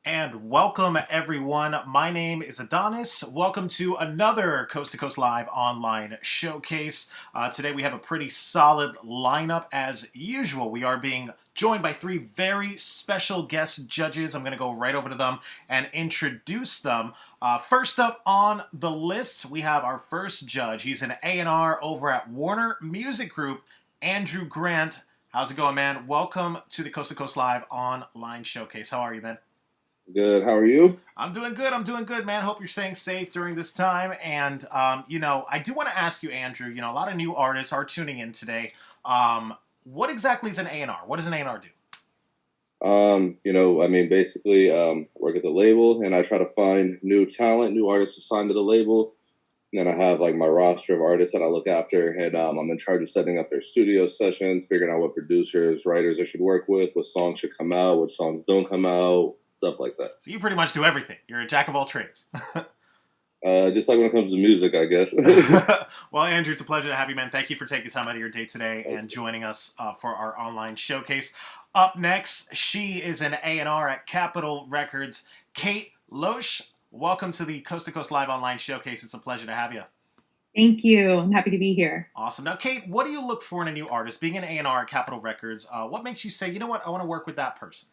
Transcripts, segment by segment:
And welcome, everyone. My name is Adonis. Welcome to another Coast to Coast Live online showcase. Today we have a pretty solid lineup as usual. We are being joined by three very special guest judges. I'm going to go right over to them and introduce them. First up on the list, we have our first judge. He's an A&R over at Warner Music Group, Andrew Grant. How's it going, man? Welcome to the Coast to Coast Live online showcase. How are you, man? Good. How are you? I'm doing good. I'm doing good, man. Hope you're staying safe during this time. And, I do want to ask you, Andrew, a lot of new artists are tuning in today. What exactly is an A&R? What does an A&R do? Basically, work at the label, and I try to find new talent, new artists to sign to the label. And then I have like my roster of artists that I look after, and I'm in charge of setting up their studio sessions, figuring out what producers, writers I should work with, what songs should come out, what songs don't come out, stuff like that. So you pretty much do everything. You're a jack of all trades. Just like when it comes to music, I guess. Well, Andrew, it's a pleasure to have you, man. Thank you for taking time out of your day today and joining us for our online showcase. Up next, she is an A&R at Capitol Records, Kate LOESCH. Welcome to the Coast to Coast Live online showcase. It's a pleasure to have you. Thank you. I'm happy to be here. Awesome. Now, Kate, what do you look for in a new artist? Being an A&R at Capitol Records, what makes you say, you know what, I want to work with that person?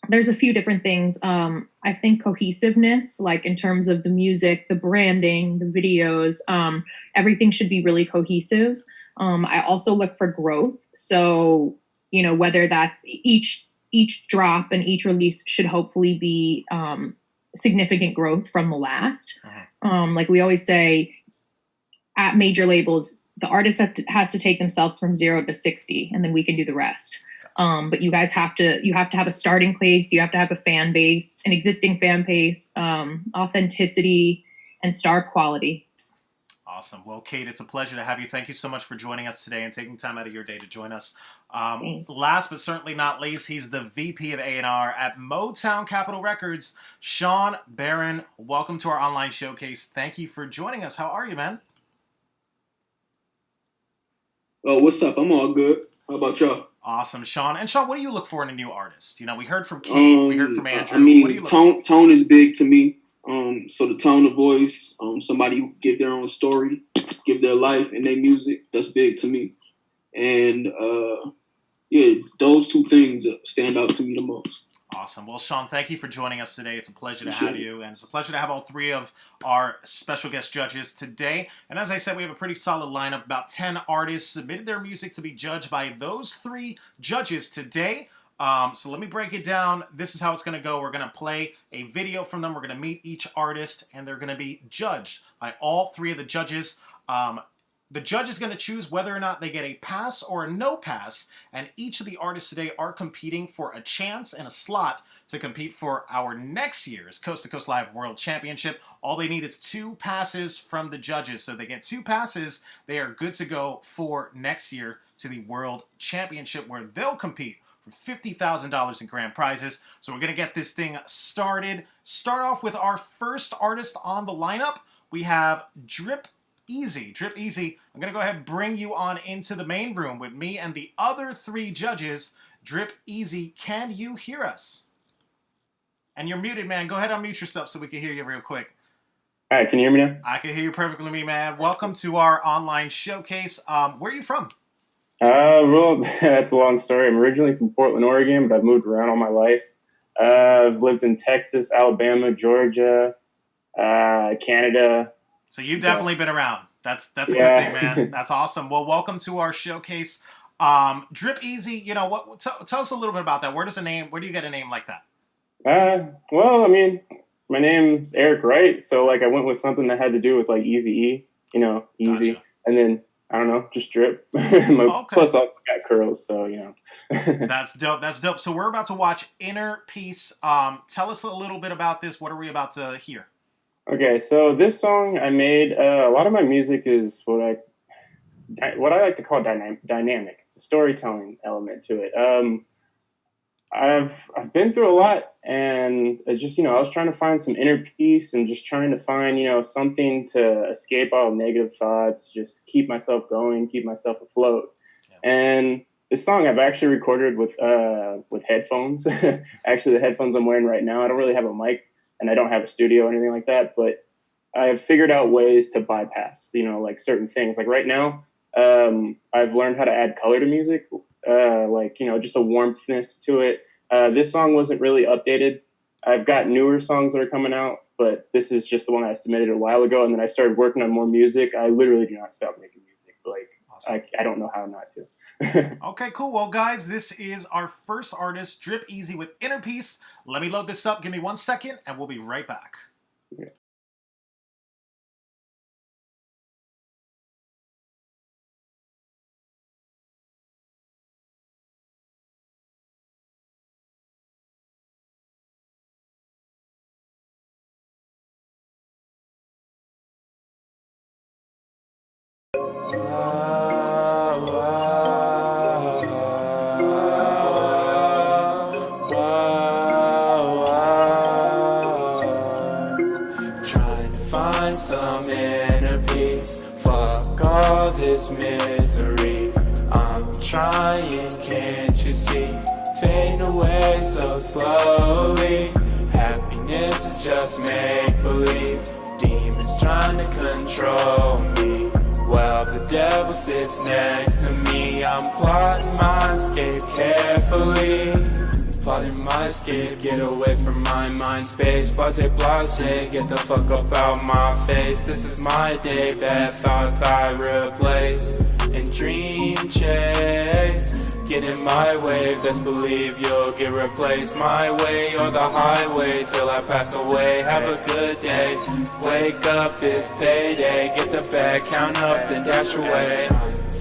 There's a few different things. I think cohesiveness, like in terms of the music, the branding, the videos, everything should be really cohesive. I also look for growth. So, whether that's each drop and each release should hopefully be significant growth from the last. Like we always say at major labels, the artist has to take themselves from 0 to 60, and then we can do the rest. But you guys have to have a starting place. You have to have a fan base, an existing fan base, authenticity, and star quality. Awesome. Well, Kate, it's a pleasure to have you. Thank you so much for joining us today and taking time out of your day to join us. Last but certainly not least, he's the VP of A&R at Motown Capitol Records, SHAWN BARRON. Welcome to our online showcase. Thank you for joining us. How are you, man? Oh, what's up? I'm all good. How about y'all? Awesome, Sean. And Sean, what do you look for in a new artist? We heard from Kate, we heard from Andrew. What do you look tone is big to me. So the tone of voice, somebody who give their own story, give their life and their music, that's big to me. And those two things stand out to me the most. Awesome. Well, Sean, thank you for joining us today. It's a pleasure to have you, and it's a pleasure to have all three of our special guest judges today. And as I said, we have a pretty solid lineup. About 10 artists submitted their music to be judged by those three judges today. So let me break it down. This is how it's going to go. We're going to play a video from them. We're going to meet each artist, and they're going to be judged by all three of the judges. The judge is going to choose whether or not they get a pass or a no pass, and each of the artists today are competing for a chance and a slot to compete for our next year's Coast to Coast Live World Championship. All they need is 2 passes from the judges. So if they get 2 passes, they are good to go for next year to the World Championship, where they'll compete for $50,000 in grand prizes. So we're going to get this thing started. Start off with our first artist on the lineup. We have Drip Easy. Drip Easy, I'm going to go ahead and bring you on into the main room with me and the other 3 judges. Drip Easy, can you hear us? And you're muted, man. Go ahead and unmute yourself so we can hear you real quick. All right, can you hear me now? I can hear you perfectly, man. Welcome to our online showcase. Where are you from? Well, that's a long story. I'm originally from Portland, Oregon, but I've moved around all my life. I've lived in Texas, Alabama, Georgia, Canada. So you've definitely been around. That's a good thing, man. That's awesome. Well, welcome to our showcase. Drip Easy, tell us a little bit about that. Where do you get a name like that? Well, I mean, my name's Eric Wright, so I went with something that had to do with Easy E, easy. Gotcha. And then I don't know, just drip. Plus also got curls, so That's dope. That's dope. So we're about to watch Inner Peace. Tell us a little bit about this. What are we about to hear? Okay, so this song I made, a lot of my music is what I like to call dynamic. It's a storytelling element to it. I've been through a lot, and it's just, I was trying to find some inner peace and just trying to find, something to escape all negative thoughts, just keep myself going, keep myself afloat. Yeah. And This song I've actually recorded with headphones. Actually, the headphones I'm wearing right now, I don't really have a mic and I don't have a studio or anything like that, but I've figured out ways to bypass, like certain things. Like right now, I've learned how to add color to music, just a warmthness to it. This song wasn't really updated. I've got newer songs that are coming out, but this is just the one I submitted a while ago, and then I started working on more music. I literally do not stop making music. Like, awesome. I don't know how not to. Okay, cool. Well, guys, this is our first artist, Drip Easy with Inner Peace. Let me load this up. Give me 1 second, and we'll be right back. Okay. Trying to find some inner peace. Fuck all this misery. I'm trying, can't you see? Fading away so slowly. Happiness is just make-believe. Demons trying to control me. Well, the devil sits next to me. I'm plotting my escape carefully. Plotting my escape, get away from my mind space. Blase, blase, get the fuck up out my face. This is my day, bad thoughts I replace. And dream chase, get in my way. Best believe you'll get replaced. My way or the highway till I pass away. Have a good day, wake up, it's payday. Get the bag, count up, then dash away.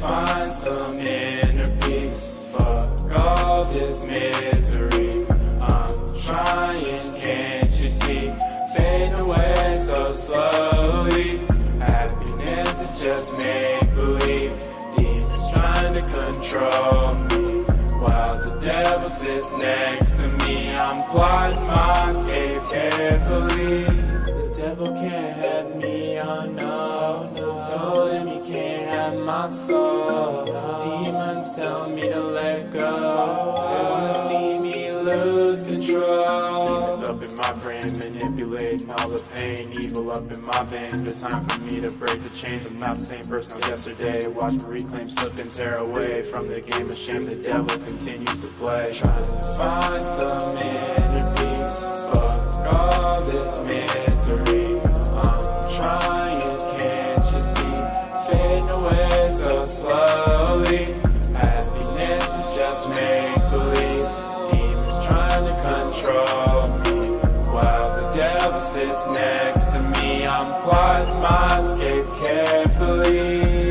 Find some inner peace. Fuck all this misery. I'm trying, can't you see? Fading away so slowly. Happiness is just make-believe. Demons trying to control me, while the devil sits next to me. I'm plotting my escape carefully. The devil can't have me, oh no, no. Told him he can't have my soul. Demons tell me to let go. They wanna see me lose control. Demons up in my brain, manipulating all the pain. Evil up in my veins. It's time for me to break the chains. I'm not the same person as yesterday. Watch me reclaim, slip and tear away from the game of shame the devil continues to play. Trying to find some inner peace. Fuck all this misery. I'm trying, can't you see? Fading away so slowly. Happiness is just make-believe. Demons trying to control me, while the devil sits next to me. I'm plotting my escape carefully.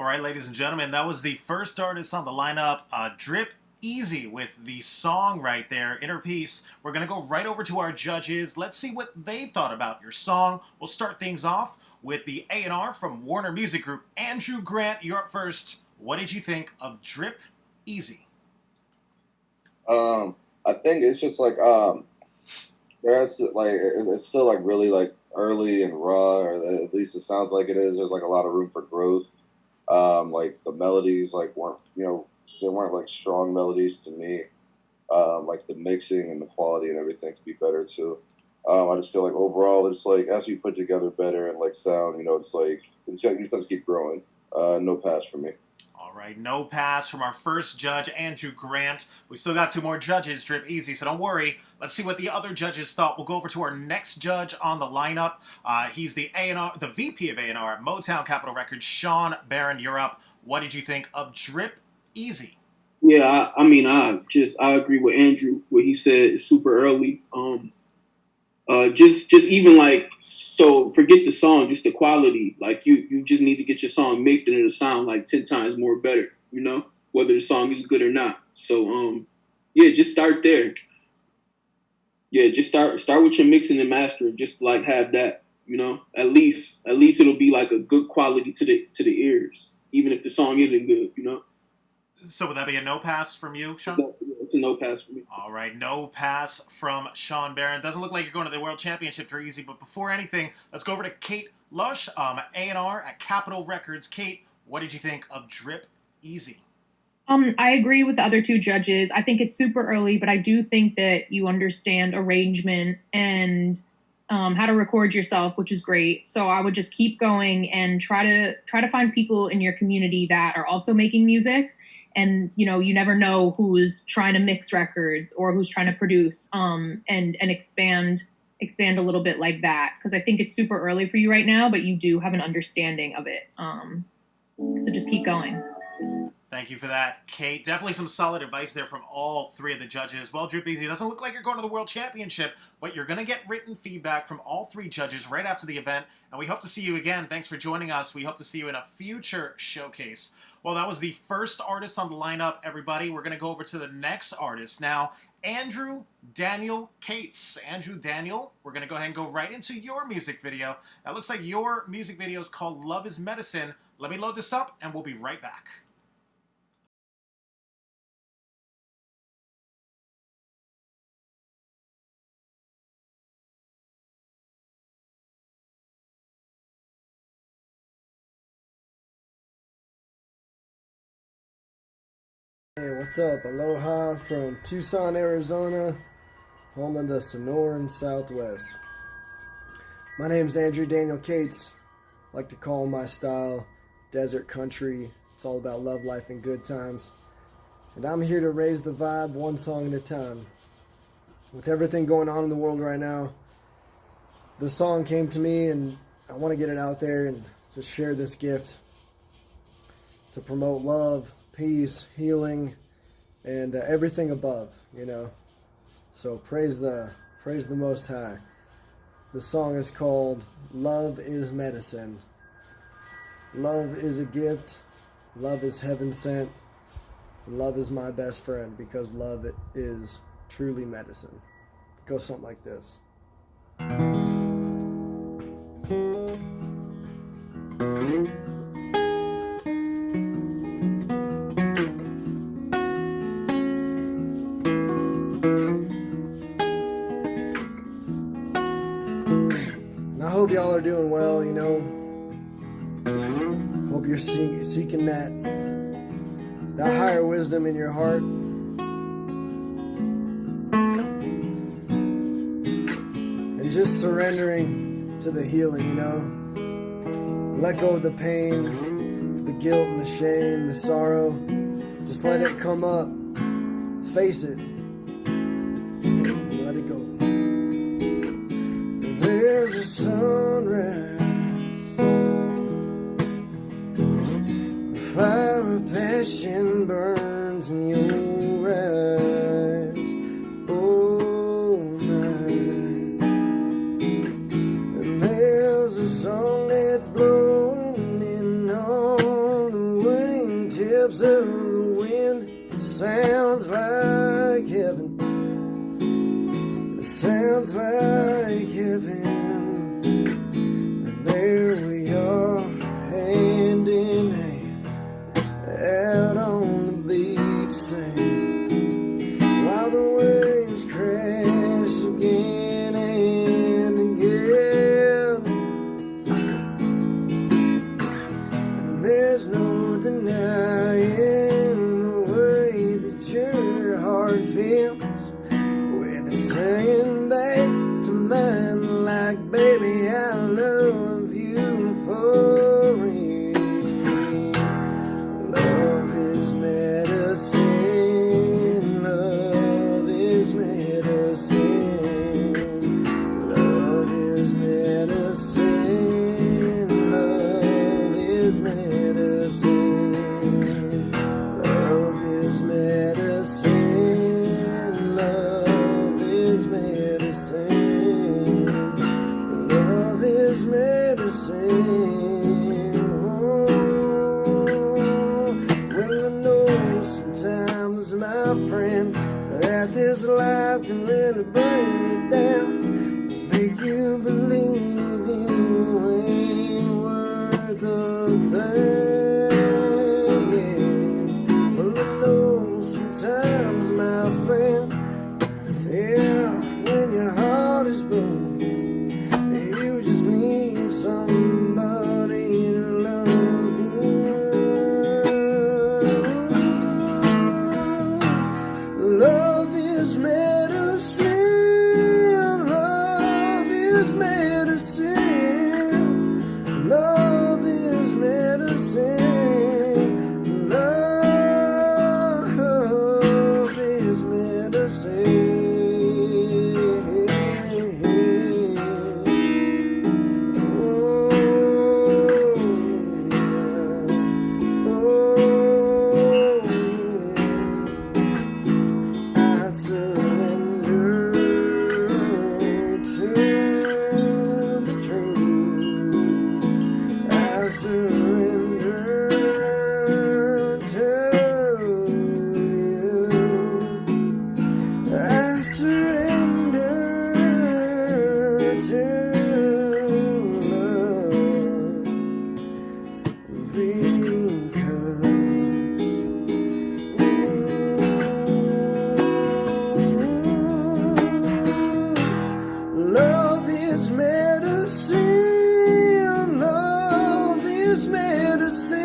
All right, ladies and gentlemen, that was the first artist on the lineup, Drip Easy, with the song right there, Inner Peace. We're going to go right over to our judges. Let's see what they thought about your song. We'll start things off with the A&R from Warner Music Group. Andrew Grant, you're up first. What did you think of Drip Easy? I think it's just like there's like it's still like really like early and raw, or at least it sounds like it is. There's like a lot of room for growth. Like the melodies like weren't, they weren't like strong melodies to me. Like the mixing and the quality and everything could be better too. I just feel like overall it's like as you put together better and like sound, it's like you just keep growing. No pass for me. All right, no pass from our first judge, Andrew Grant. We still got 2 more judges, Drip Easy, so don't worry. Let's see what the other judges thought. We'll go over to our next judge on the lineup. He's the A&R, the VP of A&R at Motown Capitol Records, SHAWN. BARRON, you're up. What did you think of Drip Easy? Yeah, I mean, I agree with Andrew what he said. It's super early. Just even like, so forget the song, just the quality. Like you just need to get your song mixed and it'll sound like 10 times more better. You know, whether the song is good or not. So yeah, just start there. Yeah, just start with your mixing and mastering. Just like have that. You know, at least it'll be like a good quality to the ears, even if the song isn't good. You know. So would that be a no pass from you, Sean? It's a no pass for me. All right, no pass from Sean Barron. Doesn't look like you're going to the World Championship too easy, but before anything, let's go over to Kate Lush, A&R at Capitol Records. Kate, what did you think of Drip Easy? I agree with the other two judges. I think it's super early, but I do think that you understand arrangement and how to record yourself, which is great. So I would just keep going and try to find people in your community that are also making music. And, you know, you never know who's trying to mix records or who's trying to produce and expand a little bit like that. Because I think it's super early for you right now, but you do have an understanding of it. So just keep going. Thank you for that, Kate. Definitely some solid advice there from all three of the judges. Well, Drip Easy, doesn't look like you're going to the World Championship, but you're going to get written feedback from all three judges right after the event. And we hope to see you again. Thanks for joining us. We hope to see you in a future showcase. Well, that was the first artist on the lineup, everybody. We're going to go over to the next artist now, Andrew Daniel Cates. Andrew Daniel, we're going to go ahead and go right into your music video. Now, it looks like your music video is called Love is Medicine. Let me load this up, and we'll be right back. Hey, what's up? Aloha from Tucson, Arizona, home of the Sonoran Southwest. My name's Andrew Daniel Cates. I like to call my style desert country. It's all about love, life, and good times. And I'm here to raise the vibe one song at a time. With everything going on in the world right now, the song came to me and I want to get it out there and just share this gift to promote love, peace, healing, and everything above, you know. So praise the Most High. The song is called Love is Medicine. Love is a gift. Love is heaven sent. And love is my best friend because love is truly medicine. It goes something like this. I hope y'all are doing well, you know. Hope you're seeking that higher wisdom in your heart. And just surrendering to the healing, you know. Let go of the pain, the guilt and the shame, the sorrow. Just let it come up. Face it. Let it go. There's a sunrise, the fire of passion burns in your eyes, oh night. And there's a song that's blowing in on the wingtips of the wind. It sounds like heaven. It sounds like heaven. And there we are, hand in hand, out on the beach, sand, while the waves crash again and again. And there's no denying the way that your heart feels when it's saying back to mine like, baby, I love you for real. Love is medicine, love is medicine, love is medicine, love is medicine. medicine. Well, I know sometimes, my friend, that this life can really bring you down, make you believe you ain't worth a thing. Well, I know sometimes, my friend, yeah, when your heart is broken, you just need somebody to love you. Love is medicine. Love is medicine. Love is medicine. Love is medicine. I surrender to the truth. I surrender to you. I surrender to love because love is medicine. Love is medicine.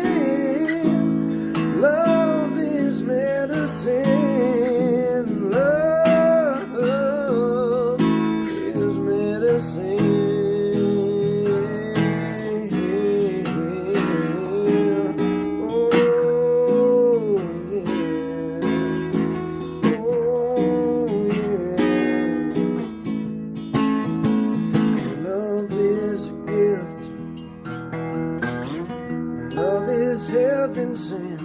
Love is medicine. Love is medicine. Oh, yeah. Oh, yeah. Love is a gift. Love is heaven sent.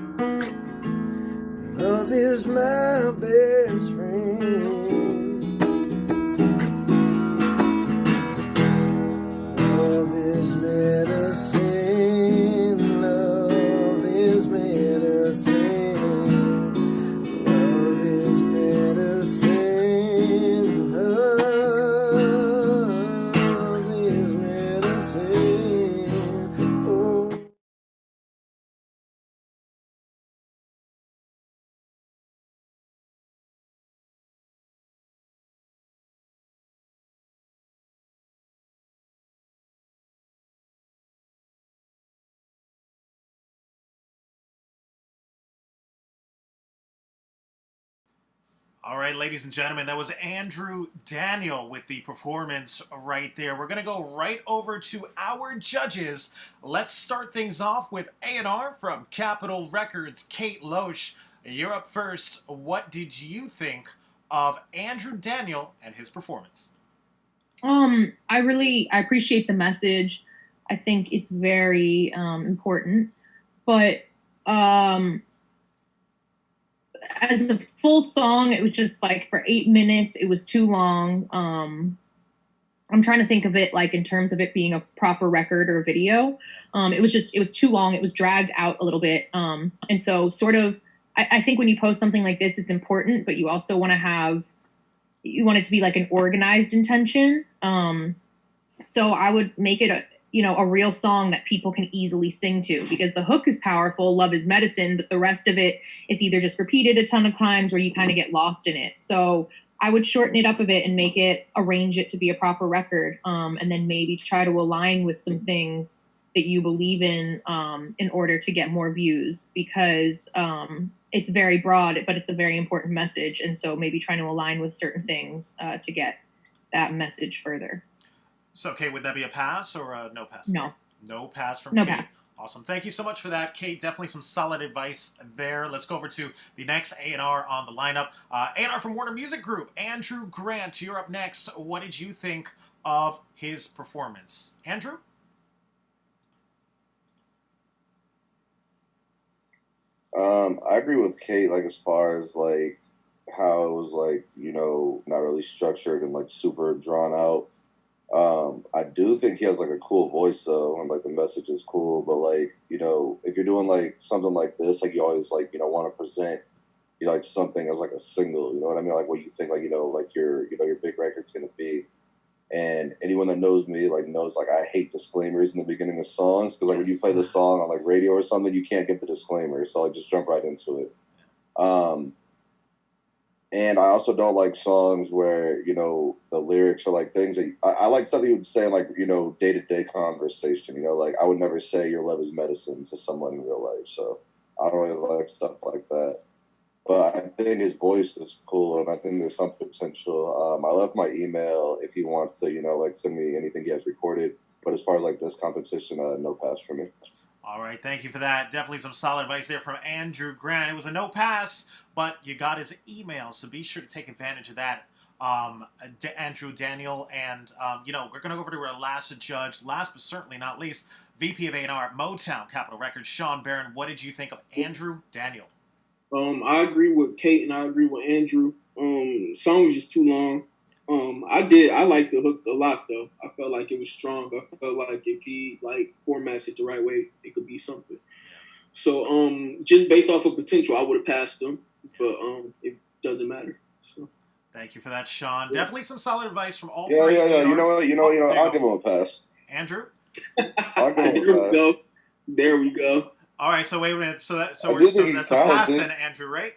Love is my best friend. Love is medicine. Love is medicine. Love is medicine. Love is medicine. Oh. All right, ladies and gentlemen, that was Andrew Daniel with the performance right there. We're going to go right over to our judges. Let's start things off with A&R from Capitol Records, Kate Loesch. You're up first. What did you think of Andrew Daniel and his performance? I appreciate the message. I think it's very important, but as a full song, it was just like for 8 minutes, it was too long. I'm trying to think of it like in terms of it being a proper record or video. It was too long. It was dragged out a little bit. And so sort of, I think when you post something like this, it's important, but you also want it to be like an organized intention. So I would make it a real song that people can easily sing to, because the hook is powerful, love is medicine, but the rest of it, it's either just repeated a ton of times or you kind of get lost in it. So I would shorten it up a bit and arrange it to be a proper record, and then maybe try to align with some things that you believe in order to get more views, because it's very broad, but it's a very important message. And so maybe trying to align with certain things to get that message further. So, okay, would that be a pass or a no pass? No. No pass from No Kate. pass. Awesome. Thank you so much for that, Kate. Definitely some solid advice there. Let's go over to the next A&R on the lineup. A&R from Warner Music Group, Andrew Grant. You're up next. What did you think of his performance? Andrew? I agree with Kate, like, as far as, like, how it was, like, not really structured and, like, super drawn out. I do think he has like a cool voice though, and like the message is cool. But like, if you're doing like something like this, like you always like want to present like something as like a single. You know what I mean? Like what you think like like your big record's gonna be. And anyone that knows me like knows like I hate disclaimers in the beginning of songs because like when you play the song on like radio or something, you can't get the disclaimer, so I just jump right into it. And I also don't like songs where the lyrics are like things that I like something you would say in like day-to-day conversation. Like I would never say your love is medicine to someone in real life, so I don't really like stuff like that. But I think his voice is cool, and I think there's some potential. I left my email if he wants to, like send me anything he has recorded. But as far as like this competition, no pass for me. All right, thank you for that. Definitely some solid advice there from Andrew Grant. It was a no pass, but you got his email, so be sure to take advantage of that. Andrew, Daniel, and we're gonna go over to our last judge, last but certainly not least, VP of A&R at Motown Capitol Records, Sean Barron. What did you think of Andrew Daniel? I agree with Kate and I agree with Andrew. The song was just too long. I liked the hook a lot though. I felt like it was strong. I felt like if he like formats it the right way, it could be something. So just based off of potential, I would have passed him, but it doesn't matter. So. Thank you for that, Sean. Yeah. Definitely some solid advice from all three. Yeah. You know what? I'll give him a pass. Andrew? I'll give him a pass. There we go. All right, so wait a minute. So that's a pass then, Andrew, right?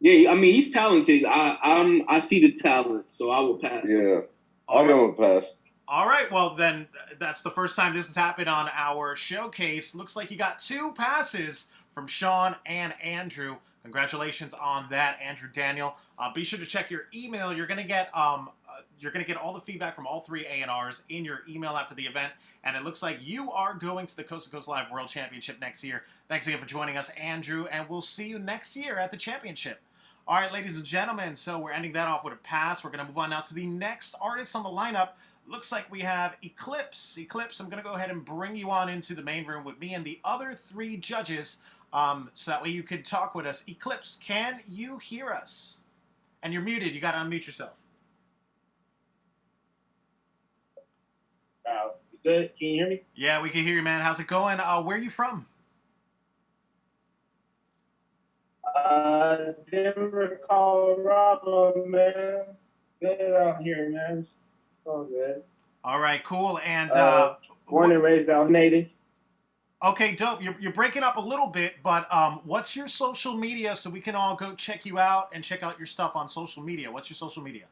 Yeah, I mean he's talented. I see the talent, so I will pass. Yeah, I'll give him a pass. All right, well then that's the first time this has happened on our showcase. Looks like you got 2 passes from Sean and Andrew. Congratulations on that, Andrew Daniel. Be sure to check your email. You're gonna get all the feedback from all 3 A&Rs in your email after the event. And it looks like you are going to the Coast to Coast Live World Championship next year. Thanks again for joining us, Andrew, and we'll see you next year at the championship. All right, ladies and gentlemen, so we're ending that off with a pass. We're going to move on now to the next artist on the lineup. Looks like we have Eclipse. Eclipse, I'm going to go ahead and bring you on into the main room with me and the other 3 judges so that way you could talk with us. Eclipse, can you hear us? And you're muted. You got to unmute yourself. Good. Can you hear me? Yeah, we can hear you, man. How's it going? Where are you from? Denver, Colorado, man. Good out here, man. It's all good. All right, cool. And born and raised out native. Okay, dope. You're breaking up a little bit, but what's your social media so we can all go check you out and check out your stuff on social media? What's your social media?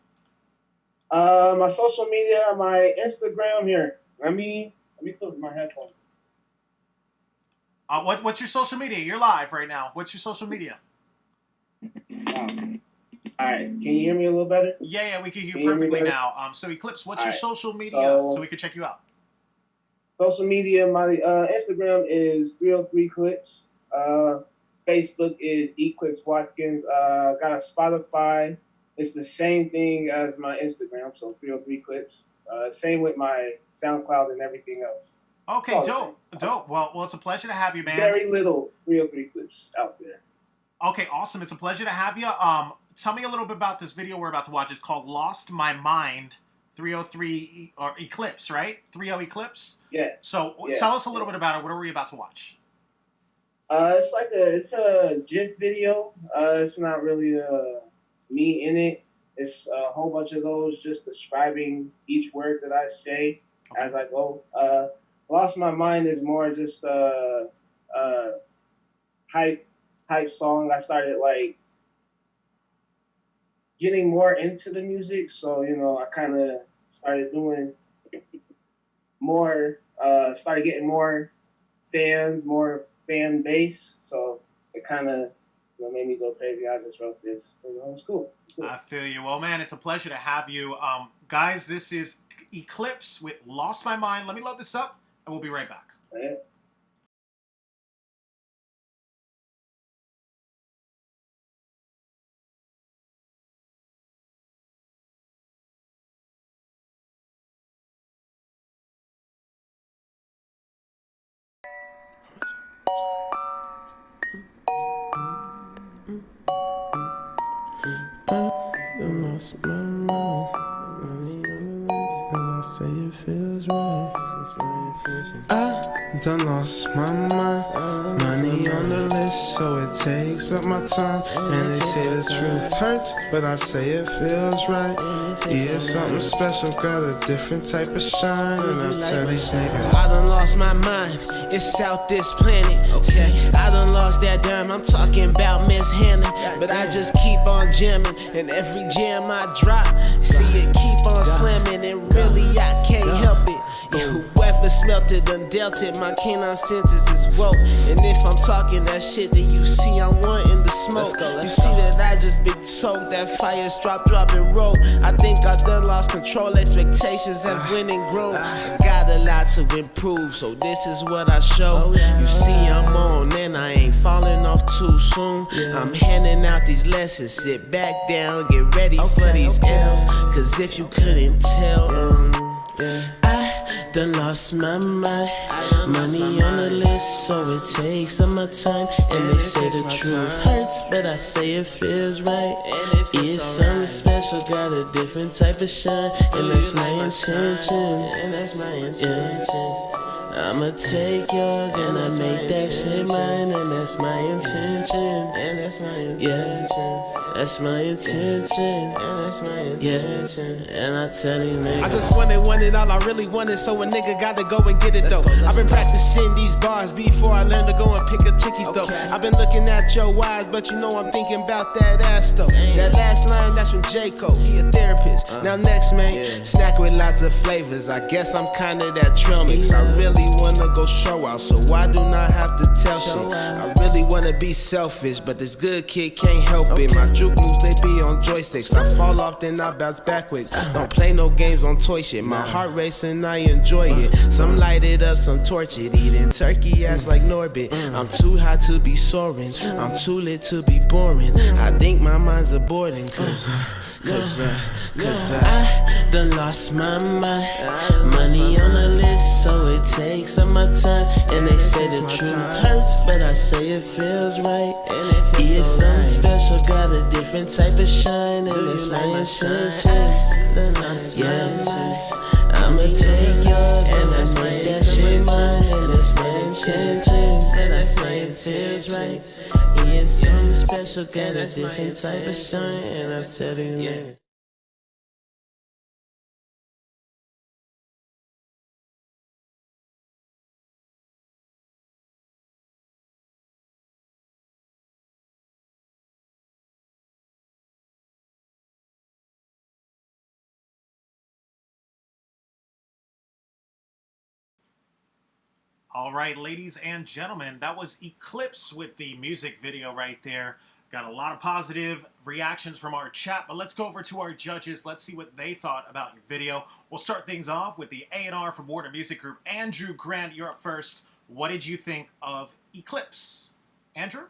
My social media, my Instagram here. Let me put my headphones. What's your social media? You're live right now. What's your social media? All right. Can you hear me a little better? Yeah, we can hear you perfectly now. So Eclipse, what's your social media so we can check you out? Social media, my Instagram is 303 Clips. Facebook is Eclipse Watkins. Got a Spotify. It's the same thing as my Instagram, so 303 Clips. Same with my SoundCloud and everything else. Okay, dope. Well, it's a pleasure to have you, man. Very little 303 Clips out there. Okay, awesome. It's a pleasure to have you. Tell me a little bit about this video we're about to watch. It's called Lost My Mind, 303 or Eclipse, right? 30 Eclipse? Yeah. So tell us a little bit about it. What are we about to watch? It's a GIF video. It's not really me in it. It's a whole bunch of those just describing each word that I say as I go. Lost My Mind is more just a hype song. I started like getting more into the music, so I kind of started doing more. Started getting more fans, more fan base. So it kind of made me go crazy. I just wrote this. It's cool. I feel you. Well, man, it's a pleasure to have you. Guys, this is Eclipse with Lost My Mind. Let me load this up, and we'll be right back. Yeah. Lost my mind. I say feels right. I done lost my mind. Money on the list, so it takes up my time. And they say the truth hurts, but I say it feels right. Yeah, something special, got a different type of shine. And I tell these niggas, I done lost my mind. It's out this planet. Okay, I done lost that dime. I'm talking about mishandling, but I just keep on jamming. And every jam I drop, see it keep on slamming. And really I can't help it. Whoever smelt it done dealt it. My canine senses is woke. And if I'm talking that shit, then you see I'm wanting to smoke. You see that I just been soaked. That fire's drop and roll. I think I done lost control. Expectations have went and grown. I got a lot to improve, so this is what I show. You see I'm on and I ain't falling off too soon. I'm handing out these lessons. Sit back down, get ready for these L's. Cause if you couldn't tell, I done lost my mind. Money on the list, so it takes up my time. And they say the truth hurts, but I say it feels right. It's something special, got a different type of shine. And that's my intentions. I'ma take yours and I make that shit mine. And that's my intention. That's my intention. And I tell you niggas, I just wanted all I really wanted, so a nigga gotta go and get it though. I've been practicing these bars before I learned to go and pick up chickies though. I've been looking at your eyes, but you know I'm thinking about that ass though. That last line, that's from J. Cole, he a therapist. Now next man, snack with lots of flavors. I guess I'm kinda that trail mix. I really wanna go show out, so I do not have to tell shit. I really wanna be selfish, but this good kid can't help it. My juke moves, they be on joysticks. I fall off, then I bounce back quick. Don't play no games on toy shit. My heart racing, I enjoy it. Some light it up, some torch it. Eating turkey ass like Norbit. I'm too hot to be soaring. I'm too lit to be boring. I think my mind's aborting, cause I done lost my mind. Money on the list, so it takes up my time. And they say the truth hurts, but I say it feels right. It's something special, got a different type of shine. And it's my intentions. I'ma take yours and I make that shit mine. And it's my intentions. And I say it feels right. It's something special, got a different type of shine. And I tell you, All right, ladies and gentlemen, that was Eclipse with the music video right there. Got a lot of positive reactions from our chat, but let's go over to our judges. Let's see what they thought about your video. We'll start things off with the A&R from Warner Music Group. Andrew Grant, you're up first. What did you think of Eclipse? Andrew?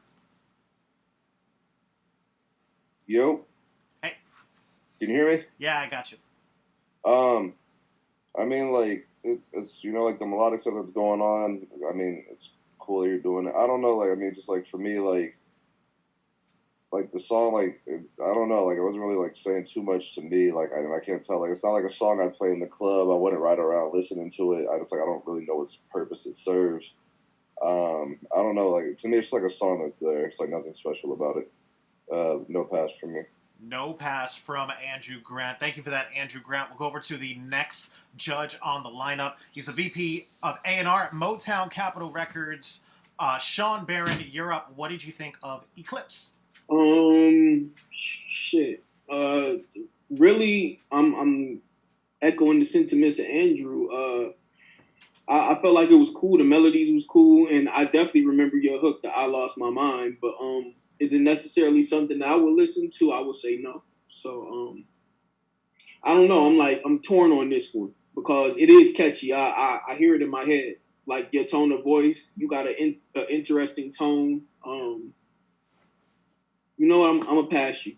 Yo. Hey. Can you hear me? Yeah, I got you. I mean, like, it's you know, like, the melodic stuff that's going on, I mean, it's cool that you're doing it. I don't know, like, I mean, just, like, for me, like the song, like, I don't know, like, it wasn't really, like, saying too much to me, like, I can't tell, like, it's not like a song I play in the club, I wouldn't ride around listening to it, I don't really know what purpose it serves. I don't know, like, to me, it's like a song that's there, it's, like, nothing special about it. No pass for me. No pass from Andrew Grant. Thank you for that, Andrew Grant. We'll go over to the next judge on the lineup. He's the VP of A&R at Motown Capitol Records. Sean Barron, you're up. What did you think of Eclipse? Shit. Really, I'm echoing the sentiments of Andrew. I felt like it was cool. The melodies was cool, and I definitely remember your hook that I lost my mind. But is it necessarily something that I would listen to? I would say no. So I don't know. I'm torn on this one because it is catchy. I hear it in my head. Like your tone of voice, you got an interesting tone. You know what? I'm gonna pass you.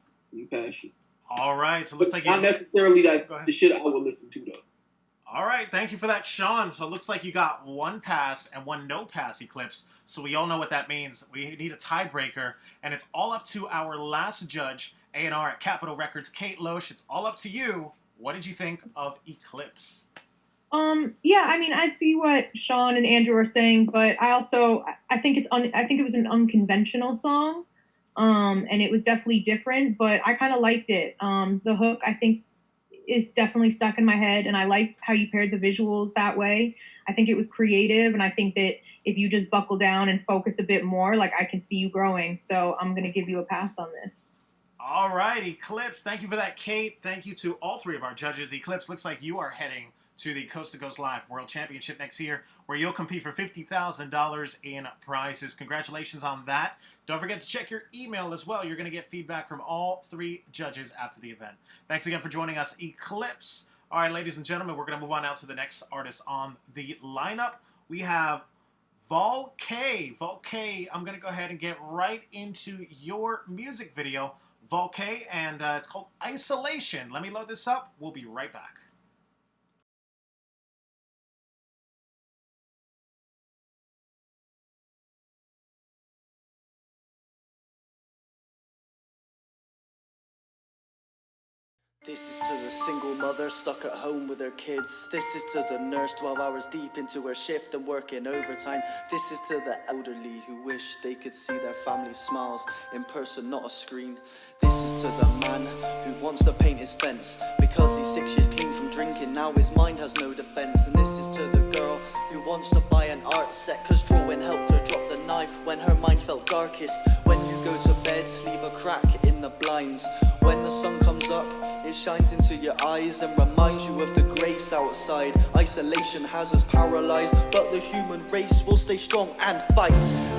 All right. So it looks like not necessarily that the shit I would listen to though. All right. Thank you for that, Sean. So it looks like you got one pass and one no pass, Eclipse. So we all know what that means. We need a tiebreaker, and it's all up to our last judge, A&R at Capitol Records, Kate LOESCH. It's all up to you. What did you think of Eclipse? Yeah, I mean, I see what Sean and Andrew are saying, but I think I think it was an unconventional song. And it was definitely different, but I kind of liked it. The hook, I think, is definitely stuck in my head, and I liked how you paired the visuals that way. I think it was creative, and I think that if you just buckle down and focus a bit more, like, I can see you growing. So I'm gonna give you a pass on this. All right, Eclipse. Thank you for that, Kate. Thank you to all three of our judges. Eclipse, looks like you are heading to the Coast to Coast Live World Championship next year, where you'll compete for $50,000 in prizes. Congratulations on that. Don't forget to check your email as well. You're going to get feedback from all three judges after the event. Thanks again for joining us, Eclipse. All right, ladies and gentlemen, we're going to move on now to the next artist on the lineup. We have Vol K. Vol K, I'm going to go ahead and get right into your music video, Vol K, and it's called Isolation. Let me load this up. We'll be right back. This is to the single mother stuck at home with her kids. This is to the nurse 12 hours deep into her shift and working overtime. This is to the elderly who wish they could see their family's smiles in person, not a screen. This is to the man who wants to paint his fence because he's 6 years clean from drinking. Now his mind has no defense. And this is to the girl who wants to buy an art set cause drawing helped her drop the knife when her mind felt darkest. When you go to bed, leave a crack in the blinds. When the sun comes up, it shines into your eyes and reminds you of the grace outside. Isolation has us paralyzed, but the human race will stay strong and fight.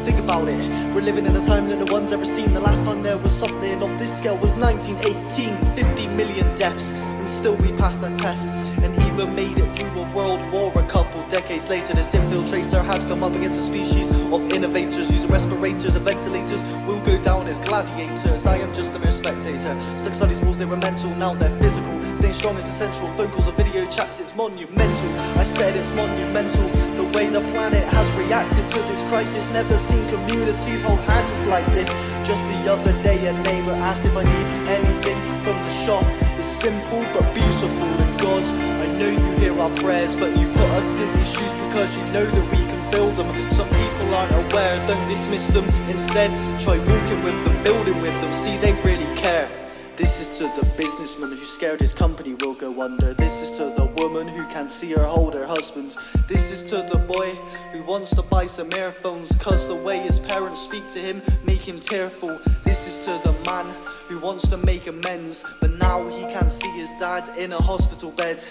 Think about it, we're living in a time that no one's ever seen. The last time there was something of this scale was 1918. 50 million deaths, and still we passed the test and even made it through a world war a couple decades later. This infiltrator has come up against a species of innovators using respirators and ventilators. We'll go down as gladiators. I am just a mere spectator. Stuck studies walls, they were mental, now they're physical. Staying strong is essential. Phone calls or video chats, it's monumental. I said it's monumental. The way the planet has reacted to this crisis. Never seen communities hold hands like this. Just the other day a neighbor asked if I need anything from the shop. It's simple but beautiful. And God, I know you hear our prayers, but you put us in these shoes because you know that we can fill them. Some people aren't aware, don't dismiss them. Instead, try walking with them, building with them. See, they really care. This is to the businessman who's scared his company will go under. This is to the woman who can't see or hold her husband. This is to the boy who wants to buy some earphones cause the way his parents speak to him make him tearful. This is to the man who wants to make amends, but now he can't see his dad in a hospital bed.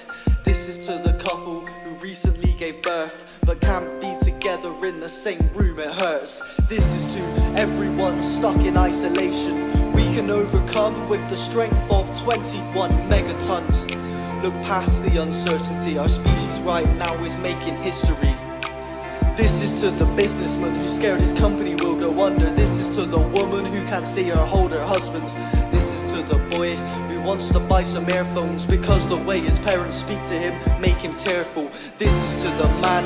This is to the couple who recently gave birth but can't be together in the same room, it hurts. This is to everyone stuck in isolation. We can overcome with the strength of 21 megatons. Look past the uncertainty, our species right now is making history. This is to the businessman who's scared his company will go under. This is to the woman who can't see or hold her husband. This is to the boy who wants to buy some earphones because the way his parents speak to him make him tearful. This is to the man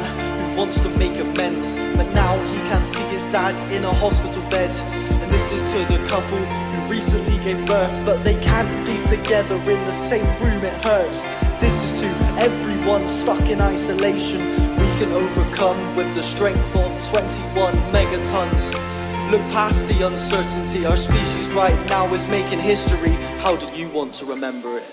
who wants to make amends, but now he can't see his dad in a hospital bed. And this is to the couple who recently gave birth but they can't be together in the same room, it hurts. This is to everyone stuck in isolation. We can overcome with the strength of 21 megatons. Look past the uncertainty, our species right now is making history. How do you want to remember it?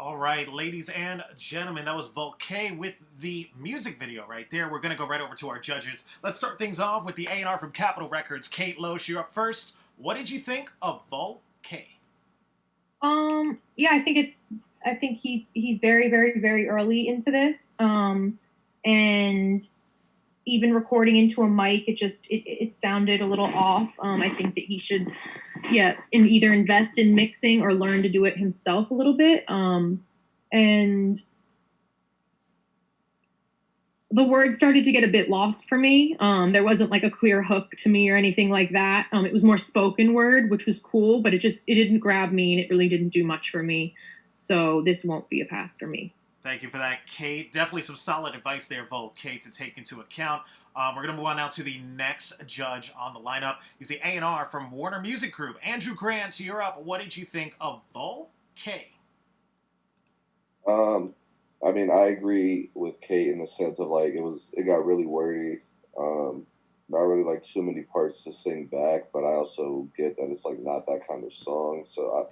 All right, ladies and gentlemen, that was Volcay with the music video right there. We're going to go right over to our judges. Let's start things off with the A&R from Capitol Records. Kate Loesch, you're up first. What did you think of Volcay? Yeah, I think he's very, very, very early into this. And even recording into a mic, it sounded a little off. I think that he should, either invest in mixing or learn to do it himself a little bit. And the words started to get a bit lost for me. There wasn't like a clear hook to me or anything like that. It was more spoken word, which was cool, but it didn't grab me and it really didn't do much for me. So this won't be a pass for me. Thank you for that, Kate. Definitely some solid advice there, Kate, to take into account. We're going to move on now to the next judge on the lineup. He's the A&R from Warner Music Group. Andrew Grant, you're up. What did you think of K? I mean, I agree with Kate in the sense of like it got really wordy. Not really like too many parts to sing back, but I also get that it's like not that kind of song. So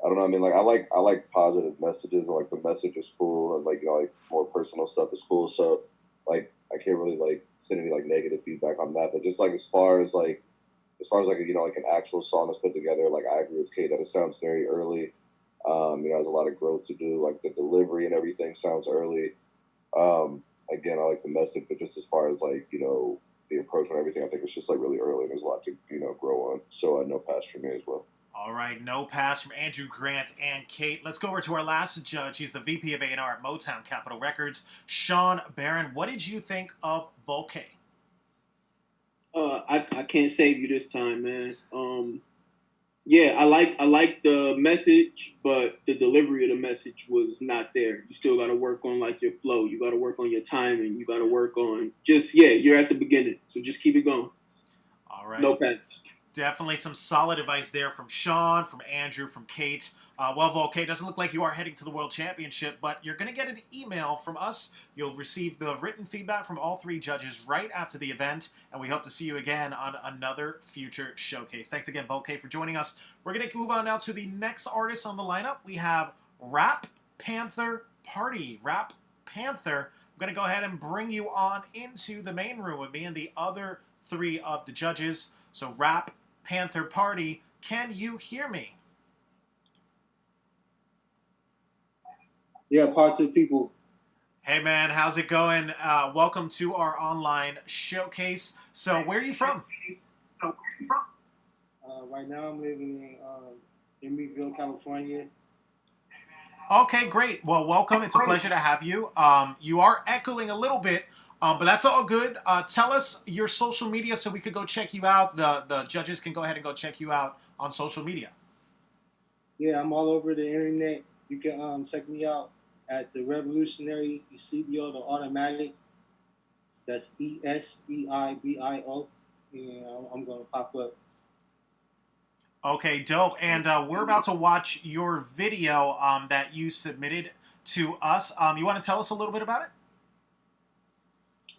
I don't know. I mean, like I like positive messages. Like the message is cool, and like like more personal stuff is cool. So like I can't really like send any like negative feedback on that. But just like as far as like like an actual song that's put together, like I agree with Kate that it sounds very early. Has a lot of growth to do. Like the delivery and everything sounds early. Again, I like the message, but just as far as like the approach and everything, I think it's just like really early. And there's a lot to grow on. So no pass for me as well. All right, no pass from Andrew Grant and Kate. Let's go over to our last judge. He's the VP of A&R at Motown Capitol Records, SHAWN BARRON. What did you think of K? I can't save you this time, man. Yeah, I like the message, but the delivery of the message was not there. You still got to work on like your flow. You got to work on your timing. You got to work on you're at the beginning, so just keep it going. All right. No pass. Definitely some solid advice there from Sean, from Andrew, from Kate. K, doesn't look like you are heading to the World Championship, but you're going to get an email from us. You'll receive the written feedback from all three judges right after the event, and we hope to see you again on another future showcase. Thanks again, K, for joining us. We're going to move on now to the next artist on the lineup. We have Rap Panther Party. Rap Panther. I'm going to go ahead and bring you on into the main room with me and the other three of the judges. So Rap Panther Party, can you hear me? Yeah, part to the people. Hey man, how's it going? Welcome to our online showcase. So where are you from? Right now I'm living in Emeryville, California. Okay, great. Well, welcome. It's a pleasure to have you. You are echoing a little bit, but that's all good. Tell us your social media so we could go check you out. The judges can go ahead and go check you out on social media. Yeah, I'm all over the internet. You can check me out at the Revolutionary Eusebio, the Automatic. That's ESEIBIO. And I'm going to pop up. Okay, dope. And we're about to watch your video that you submitted to us. You want to tell us a little bit about it?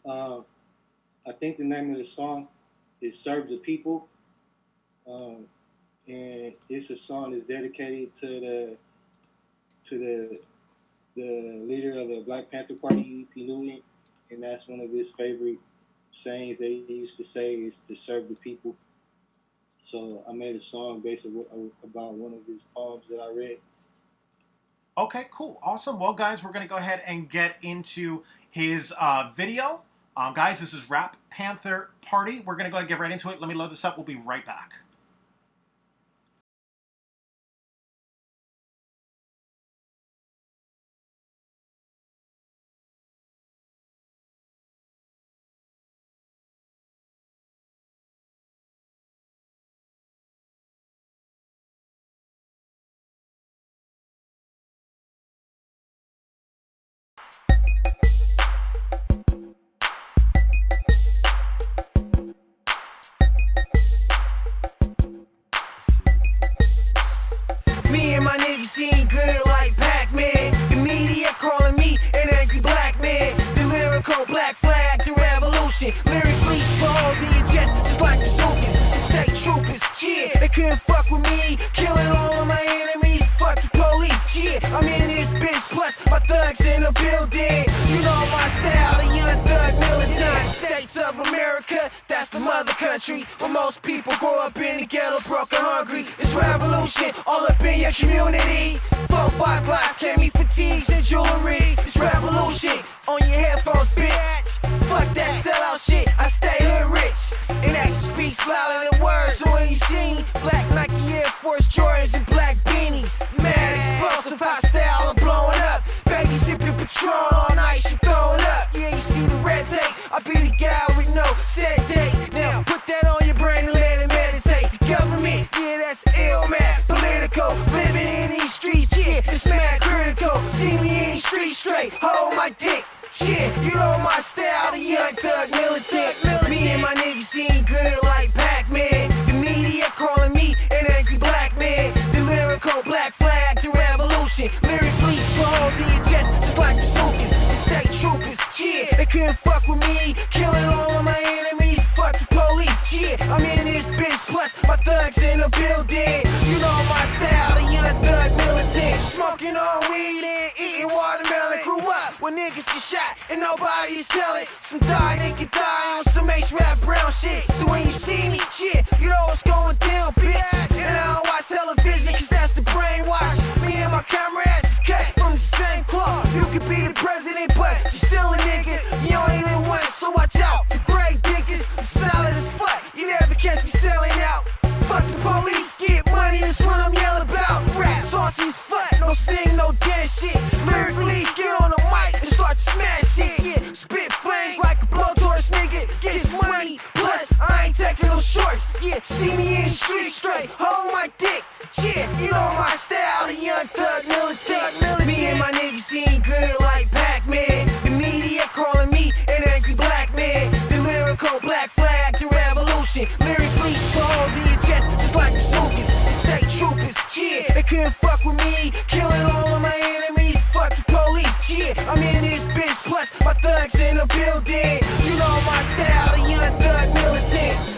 I think the name of the song is Serve the People. And it's a song that's dedicated to the leader of the Black Panther Party, E.P. Newton, and that's one of his favorite sayings that he used to say is to serve the people. So I made a song based about one of his poems that I read. Okay, cool. Awesome. Well, guys, we're going to go ahead and get into his video. Guys, this is Rap Panther Party. We're going to go ahead and get right into it. Let me load this up. We'll be right back. Me and my niggas seem good like Pac-Man. The media calling me an angry black man. The lyrical black flag, the revolution. Lyrically, put holes in your chest just like bazookas. The state troopers, yeah, they couldn't fuck with me. Killing all of my enemies, fuck the police, yeah. I'm in this bitch, plus my thugs in the building. You know my style, the young thug militant. States of America, that's the mother country, where most people grow up in the ghetto, broke and hungry. It's revolution, all up in your community. 4-5 blocks, candy fatigues and jewelry. It's revolution, on your headphones, bitch. Fuck that sellout shit, I stay hood rich. And action speaks louder than words. So when you see me, black Nike Air Force Jordans and black beanies. Mad explosive, hot style, I'm blowing up. Baby sipping Patron all night, she throwing up. Yeah, you see the red straight, hold my dick. Shit, you know my style, the young thug militant. Me and my niggas ain't good like Pac-Man. The media calling me an angry black man. The lyrical black flag, the revolution. Lyrically, put holes in your chest, just like the Soukers, the state troopers. Yeah, they couldn't fuck with me, killing all of my enemies. Fuck the police. Yeah, I'm in this bitch, plus my thugs in the building. You know my style, the young thug militant. Smoking on weed and eating watermelon. Grew up when niggas get shot and nobody's telling. Some die, they can die on some H-rap brown shit. So when you see me, shit, you know what's going down, bitch. And I don't watch television, cause that's the brainwash. Me and my comrades is cut from the same cloth. You could be the president, but you're still a nigga. You only live once, so watch out for grave diggers. I'm solid as fuck, you never catch me selling out. Fuck the police, get money, that's what I'm yelling about. Rap saucy as fuck, no sing, no dance shit. Lyrically, get on the mic and start to smash shit. Yeah, spit flames like a blowtorch, nigga. Get his money, plus I ain't taking no shorts. Yeah, see me in the street straight, hold my dick. Yeah, you know my style, the young thug militant. Me and my niggas ain't good like Pac-Man. The media calling me an angry black man. The lyrical black flag, the revolution. Lyrically, put holes in your chest, just like the Soukers, the state troopers. Yeah, they couldn't fuck with me, killing all of my enemies. Fuck the police. Yeah, I'm in this bitch, plus my thugs in the building. You know my style, the young thug militant.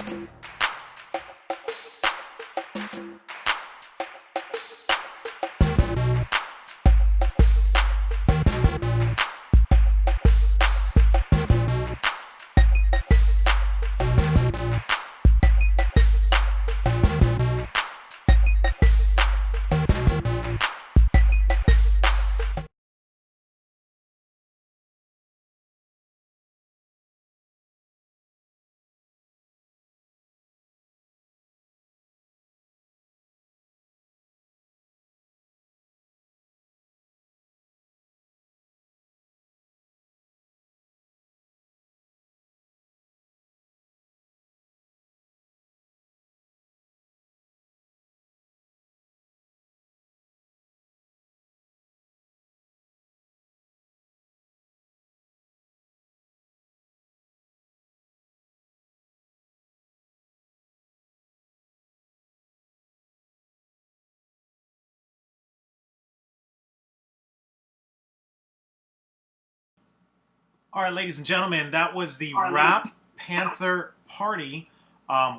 All right, ladies and gentlemen, that was the Rap Panther Party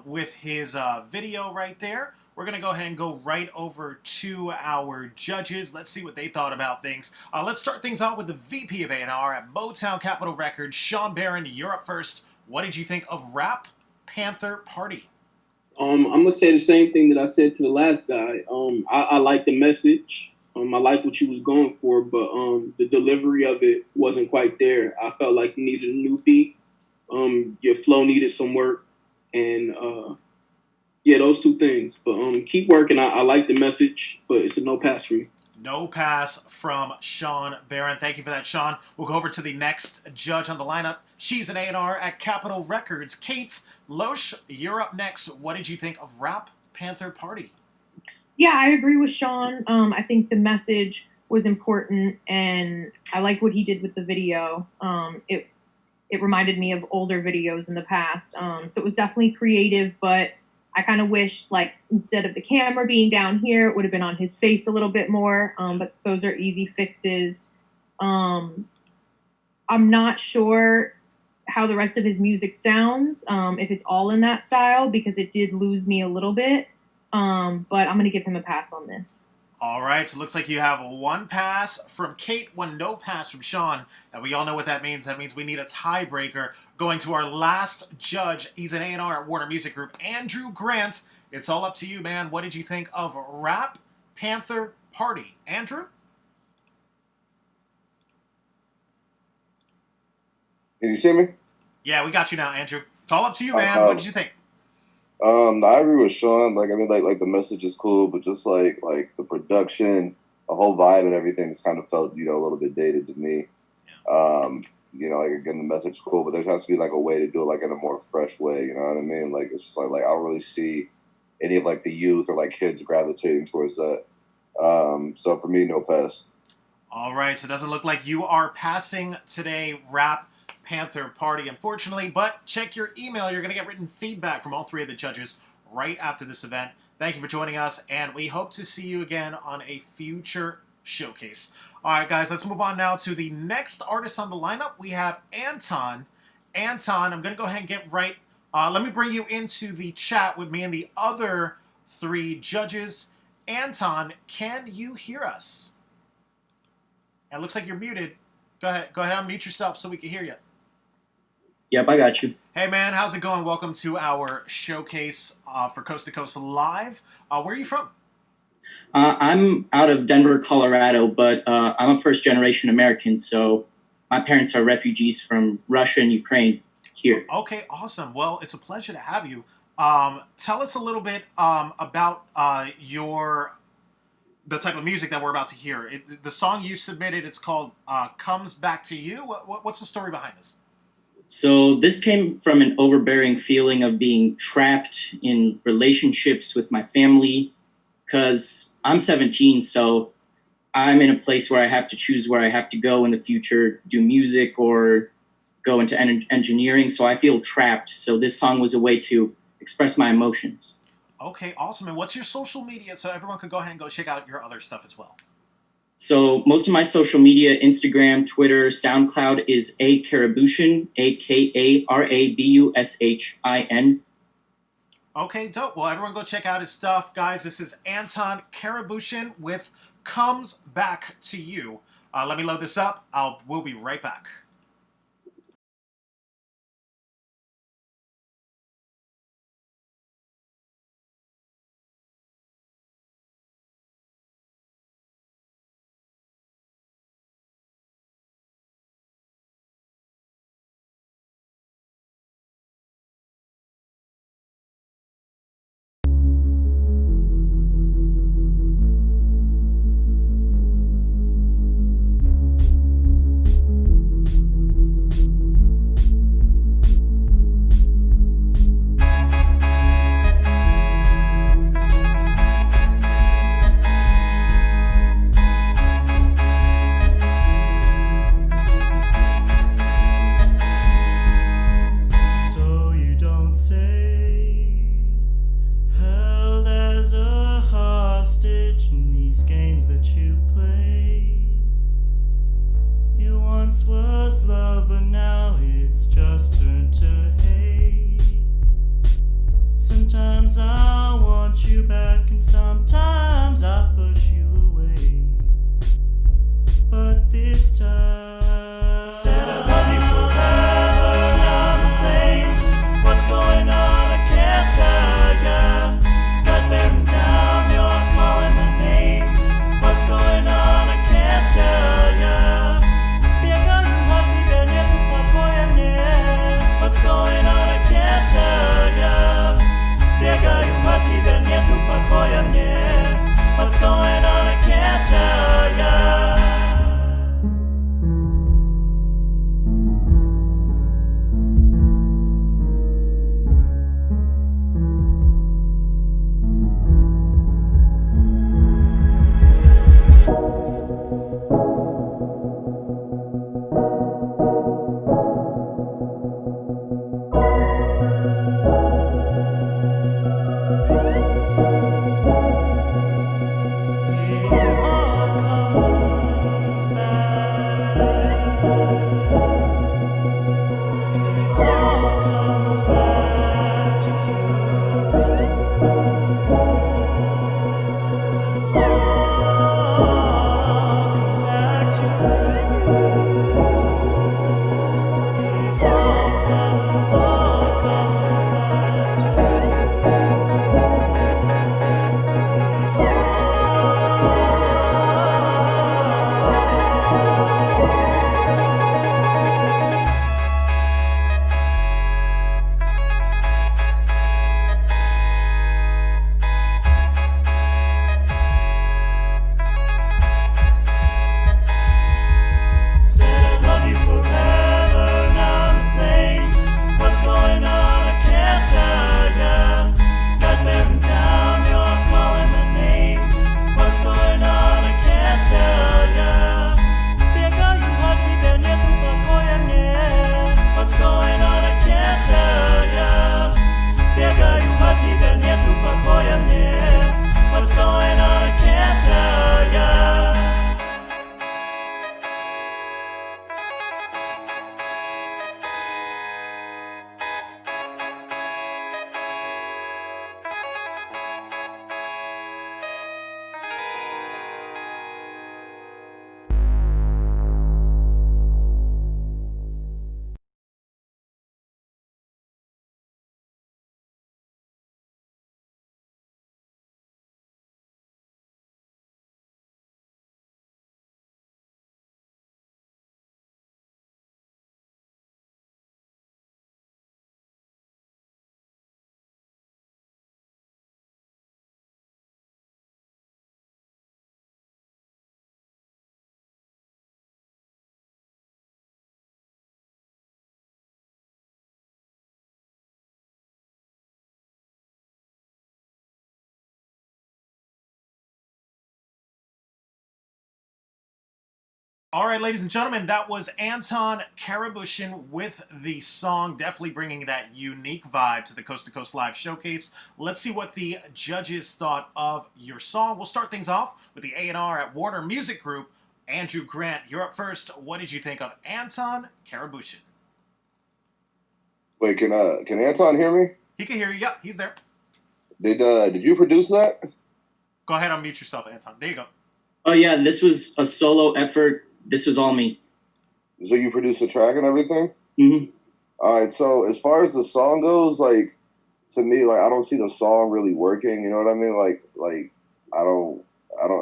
with his video right there. We're going to go ahead and go right over to our judges. Let's see what they thought about things. Let's start things out with the VP of A&R at Motown Capitol Records, Sean Barron. You're up first. What did you think of Rap Panther Party? I'm gonna say the same thing that I said to the last guy. I like the message. I like what you was going for, but the delivery of it wasn't quite there. I felt like you needed a new beat. Your flow needed some work, and yeah, those two things. But keep working. I like the message, but it's a no pass for me. No pass from Sean Barron. Thank you for that, Sean. We'll go over to the next judge on the lineup. She's an A&R at Capitol Records. Kate LOESCH, you're up next. What did you think of Rap Panther Party? Yeah, I agree with Sean. I think the message was important, and I like what he did with the video. It reminded me of older videos in the past. So it was definitely creative, but I kind of wish, like, instead of the camera being down here, it would have been on his face a little bit more. But those are easy fixes. I'm not sure how the rest of his music sounds, if it's all in that style, because it did lose me a little bit. But I'm going to give him a pass on this. All right, so it looks like you have one pass from Kate, one no pass from Sean. And we all know what that means. That means we need a tiebreaker. Going to our last judge. He's an A&R at Warner Music Group, Andrew Grant. It's all up to you, man. What did you think of Rap Panther Party? Andrew? Can you see me? Yeah, we got you now, Andrew. It's all up to you, man. What did you think? I agree with Sean. Like, I mean, like the message is cool, but just like the production, the whole vibe and everything just kind of felt, you know, a little bit dated to me. Yeah. You know, like, again, the message is cool, but there has to be like a way to do it, like, in a more fresh way. You know what I mean? Like, it's just like I don't really see any of like the youth or like kids gravitating towards that. So for me, no pass. All right, so it doesn't look like you are passing today, Rap Panther Party, unfortunately, but check your email. You're going to get written feedback from all three of the judges right after this event. Thank you for joining us, and we hope to see you again on a future showcase. All right, guys, let's move on now to the next artist on the lineup. We have Anton. Anton, I'm going to go ahead and get right. Let me bring you into the chat with me and the other three judges. Anton, can you hear us? It looks like you're muted. Go ahead, unmute yourself so we can hear you. Yep, I got you. Hey, man, how's it going? Welcome to our showcase for Coast to Coast Live. Where are you from? I'm out of Denver, Colorado, but I'm a first-generation American, so my parents are refugees from Russia and Ukraine here. Okay, awesome. Well, it's a pleasure to have you. Tell us a little bit about the type of music that we're about to hear. The song you submitted, it's called Comes Back to You. What's the story behind this? So this came from an overbearing feeling of being trapped in relationships with my family, because I'm 17, so I'm in a place where I have to choose where I have to go in the future, do music or go into engineering, so I feel trapped. So this song was a way to express my emotions. Okay, awesome. And what's your social media so everyone could go ahead and go check out your other stuff as well? So most of my social media, Instagram, Twitter, SoundCloud, is A.Karabushin, AKARABUSHIN. Okay, dope. Well, everyone go check out his stuff. Guys, this is Anton Karabushin with Comes Back to You. Let me load this up. We'll be right back. Was love, but now it's just turned to hate. Sometimes I want you back, and sometimes I push you away. But this time, said I love you forever, now to blame. What's going on? I can't tell ya. Sky's bearing down, you're calling my name. What's going on? I can't tell ya. What's going on? I can't tell ya. Biegaju, a ciebie nie tu pokоя mnie. What's going on? All right, ladies and gentlemen, that was Anton Karabushin with the song, definitely bringing that unique vibe to the Coast to Coast Live Showcase. Let's see what the judges thought of your song. We'll start things off with the A&R at Warner Music Group. Andrew Grant, you're up first. What did you think of Anton Karabushin? Wait, can Anton hear me? He can hear you. Yep, he's there. Did you produce that? Go ahead, unmute yourself, Anton. There you go. Oh yeah, this was a solo effort. This was all me. So you produced the track and everything? Mm-hmm. All right. So as far as the song goes, like to me, like I don't see the song really working. You know what I mean? Like I don't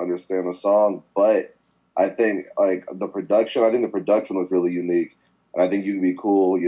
understand the song, but I think like the production. I think the production was really unique, and I think you could be cool.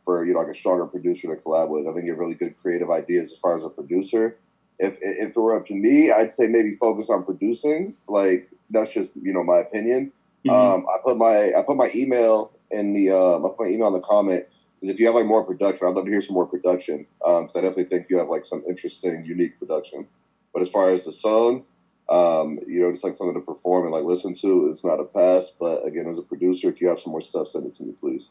For like a stronger producer to collab with. I think you have really good creative ideas as far as a producer. If it were up to me, I'd say maybe focus on producing. Like that's just my opinion. Mm-hmm. I put my email in the in the comment because if you have like more production, I'd love to hear some more production. Because I definitely think you have like some interesting, unique production. But as far as the song, just like something to perform and like listen to, it's not a pass. But again, as a producer, if you have some more stuff, send it to me, please.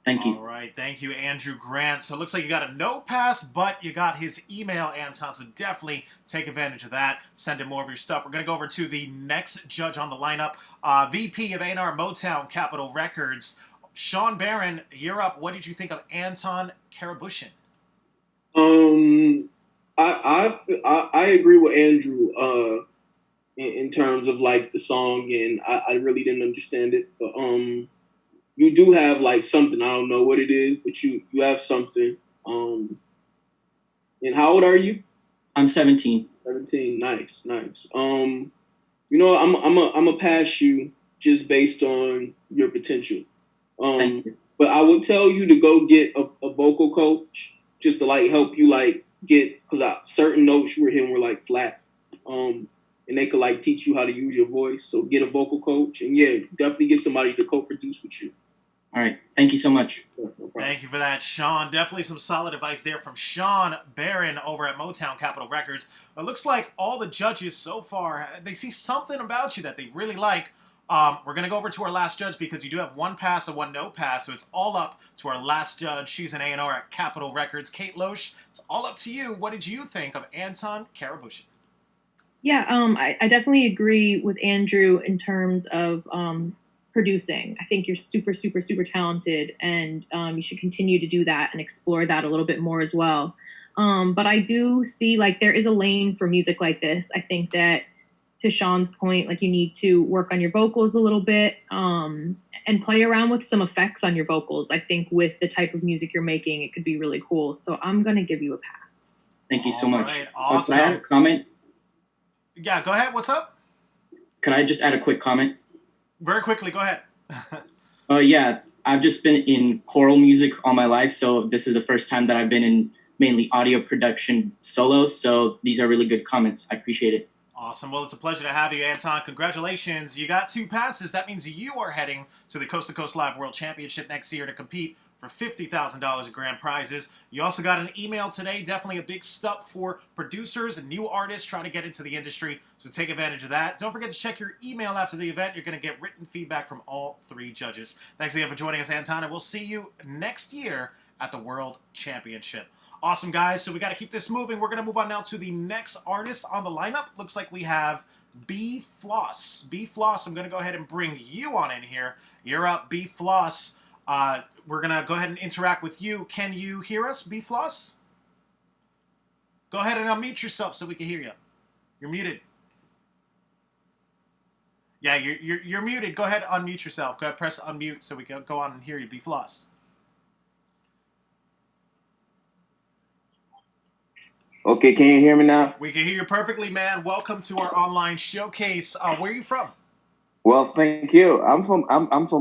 Thank you. All right. Thank you, Andrew Grant. So it looks like you got a no pass, but you got his email, Anton. So definitely take advantage of that. Send him more of your stuff. We're going to go over to the next judge on the lineup, VP of A&R Motown Capitol Records, Sean Barron. You're up. What did you think of Anton Karabushin? I agree with Andrew in terms of like the song, and I really didn't understand it, but you do have like something. I don't know what it is, but you have something. And how old are you? I'm 17. 17. Nice. I'm a pass you just based on your potential. Thank you. But I would tell you to go get a vocal coach just to like help you like get, because certain notes you were hitting were like flat. And they could like teach you how to use your voice. So get a vocal coach, and yeah, definitely get somebody to co-produce with you. All right. Thank you so much. No problem. Thank you for that, Sean. Definitely some solid advice there from Sean Barron over at Motown Capitol Records. It looks like all the judges so far, they see something about you that they really like. We're going to go over to our last judge because you do have one pass and one no pass, so it's all up to our last judge. She's an A&R at Capitol Records. Kate LOESCH, it's all up to you. What did you think of Anton Karabushin? Yeah, I definitely agree with Andrew in terms of producing. I think you're super, super, super talented, and you should continue to do that and explore that a little bit more as well. But I do see like there is a lane for music like this. I think that, to Sean's point, like you need to work on your vocals a little bit and play around with some effects on your vocals. I think with the type of music you're making, it could be really cool. So I'm going to give you a pass. Thank you so much. Right, awesome. Can I add a comment? Yeah, go ahead. What's up? Could I just add a quick comment? Very quickly, go ahead. Yeah, I've just been in choral music all my life, so this is the first time that I've been in mainly audio production solos, so these are really good comments. I appreciate it. Awesome. Well, it's a pleasure to have you, Anton. Congratulations. You got 2 passes. That means you are heading to the Coast to Coast Live World Championship next year to compete for $50,000 in grand prizes. You also got an email today. Definitely a big step for producers and new artists trying to get into the industry, so take advantage of that. Don't forget to check your email after the event. You're going to get written feedback from all 3 judges. Thanks again for joining us, Anton, and we'll see you next year at the World Championship. Awesome, guys. So we got to keep this moving. We're going to move on now to the next artist on the lineup. Looks like we have B Floss. B Floss, I'm going to go ahead and bring you on in here. You're up, B Floss. We're going to go ahead and interact with you. Can you hear us, B Floss? Go ahead and unmute yourself so we can hear you. You're muted. Yeah, you're muted. Go ahead, unmute yourself. Go ahead, press unmute so we can go on and hear you, B Floss. Okay, can you hear me now? We can hear you perfectly, man. Welcome to our online showcase. Where are you from? Well, thank you. I'm from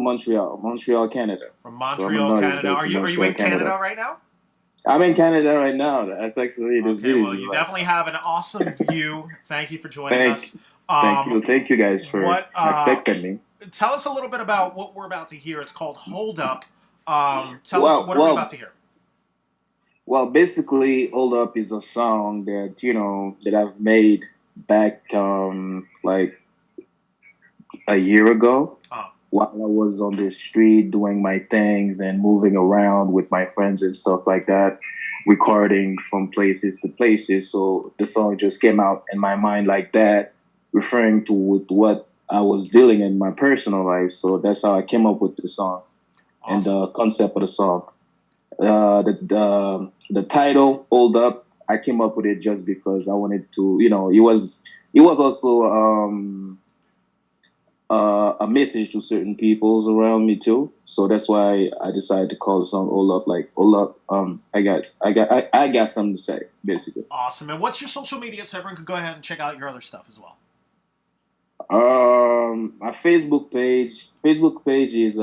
Montreal, Canada. From Montreal, Canada. Are you in Canada right now? I'm in Canada right now. That's actually the zoo. Well, you definitely have an awesome view. Thank you for joining us. Thank you guys for accepting me. Tell us a little bit about what we're about to hear. It's called Hold Up. Tell us what are we about to hear. Well, basically, Hold Up is a song that I've made back like a year ago. while I was on the street doing my things and moving around with my friends and stuff like that, recording from places to places. So the song just came out in my mind like that, referring to what I was dealing in my personal life. So that's how I came up with the song. Awesome. And the concept of the song. The title, Hold Up, I came up with it just because I wanted to, it was also a message to certain peoples around me too. So that's why I decided to call the song "Hold Up." Like, hold up, I got something to say, basically. Awesome. And what's your social media so everyone can go ahead and check out your other stuff as well? My Facebook page is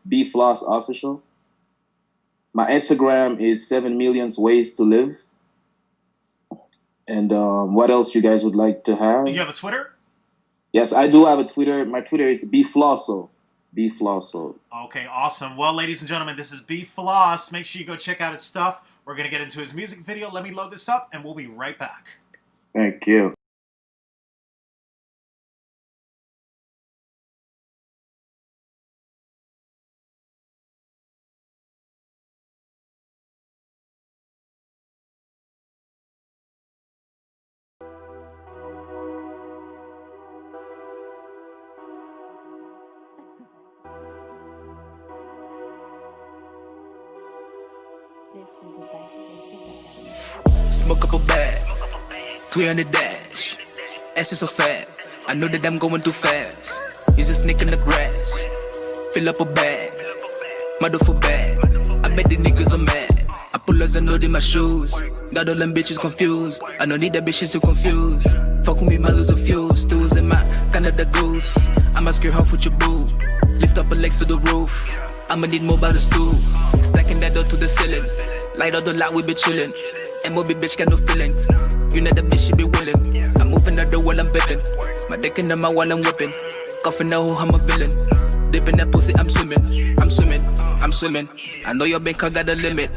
B Floss Official. My Instagram is 7 Millions Ways to Live. And what else you guys would like to have? You have a Twitter? Yes, I do have a Twitter. My Twitter is BFlosso. BFlosso. Okay, awesome. Well, ladies and gentlemen, this is B Floss. Make sure you go check out his stuff. We're going to get into his music video. Let me load this up, and we'll be right back. Thank you. Smoke up a bag, 300 dash. Ass is so fat, I know that I'm going too fast. Use a snake in the grass, fill up a bag, mother for bag. I bet the niggas are mad. I pull as I know in my shoes. Got all them bitches confused. I don't need that bitches to confuse. Fuck with me, my lose a few stools in my Canada goose. I'ma scare off with your boo. Lift up a legs to the roof. I'ma need more by the stool. Stacking that door to the ceiling. Light up the light, we be chillin'. MOB bitch got no feelings. You know that bitch, she be willing. I'm moving out the wall, I'm bipping. My dick in my wall, I'm whipping. Coughing the hoe, I'm a villain. Dipping that pussy, I'm swimming. I'm swimming, I'm swimming. I know your bank got a limit.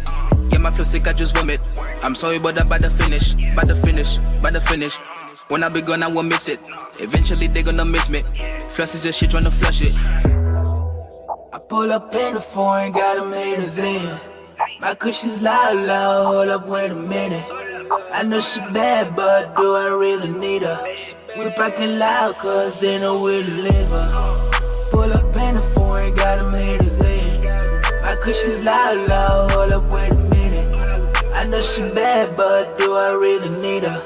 Yeah, my flow sick, I just vomit. I'm sorry, but I'm about to finish. About to finish, about to finish. When I be gone, I won't miss it. Eventually, they gonna miss me. Flush is just shit, tryna flush it. I pull up in the foreign, got them haters in. My cushion's loud, loud, hold up, wait a minute. I know she bad, but do I really need her? We packing loud, cause they know we deliver. Pull up in the foreign, got them haters in. My cushion's loud, loud, hold up, wait a minute. I know she bad, but do I really need her?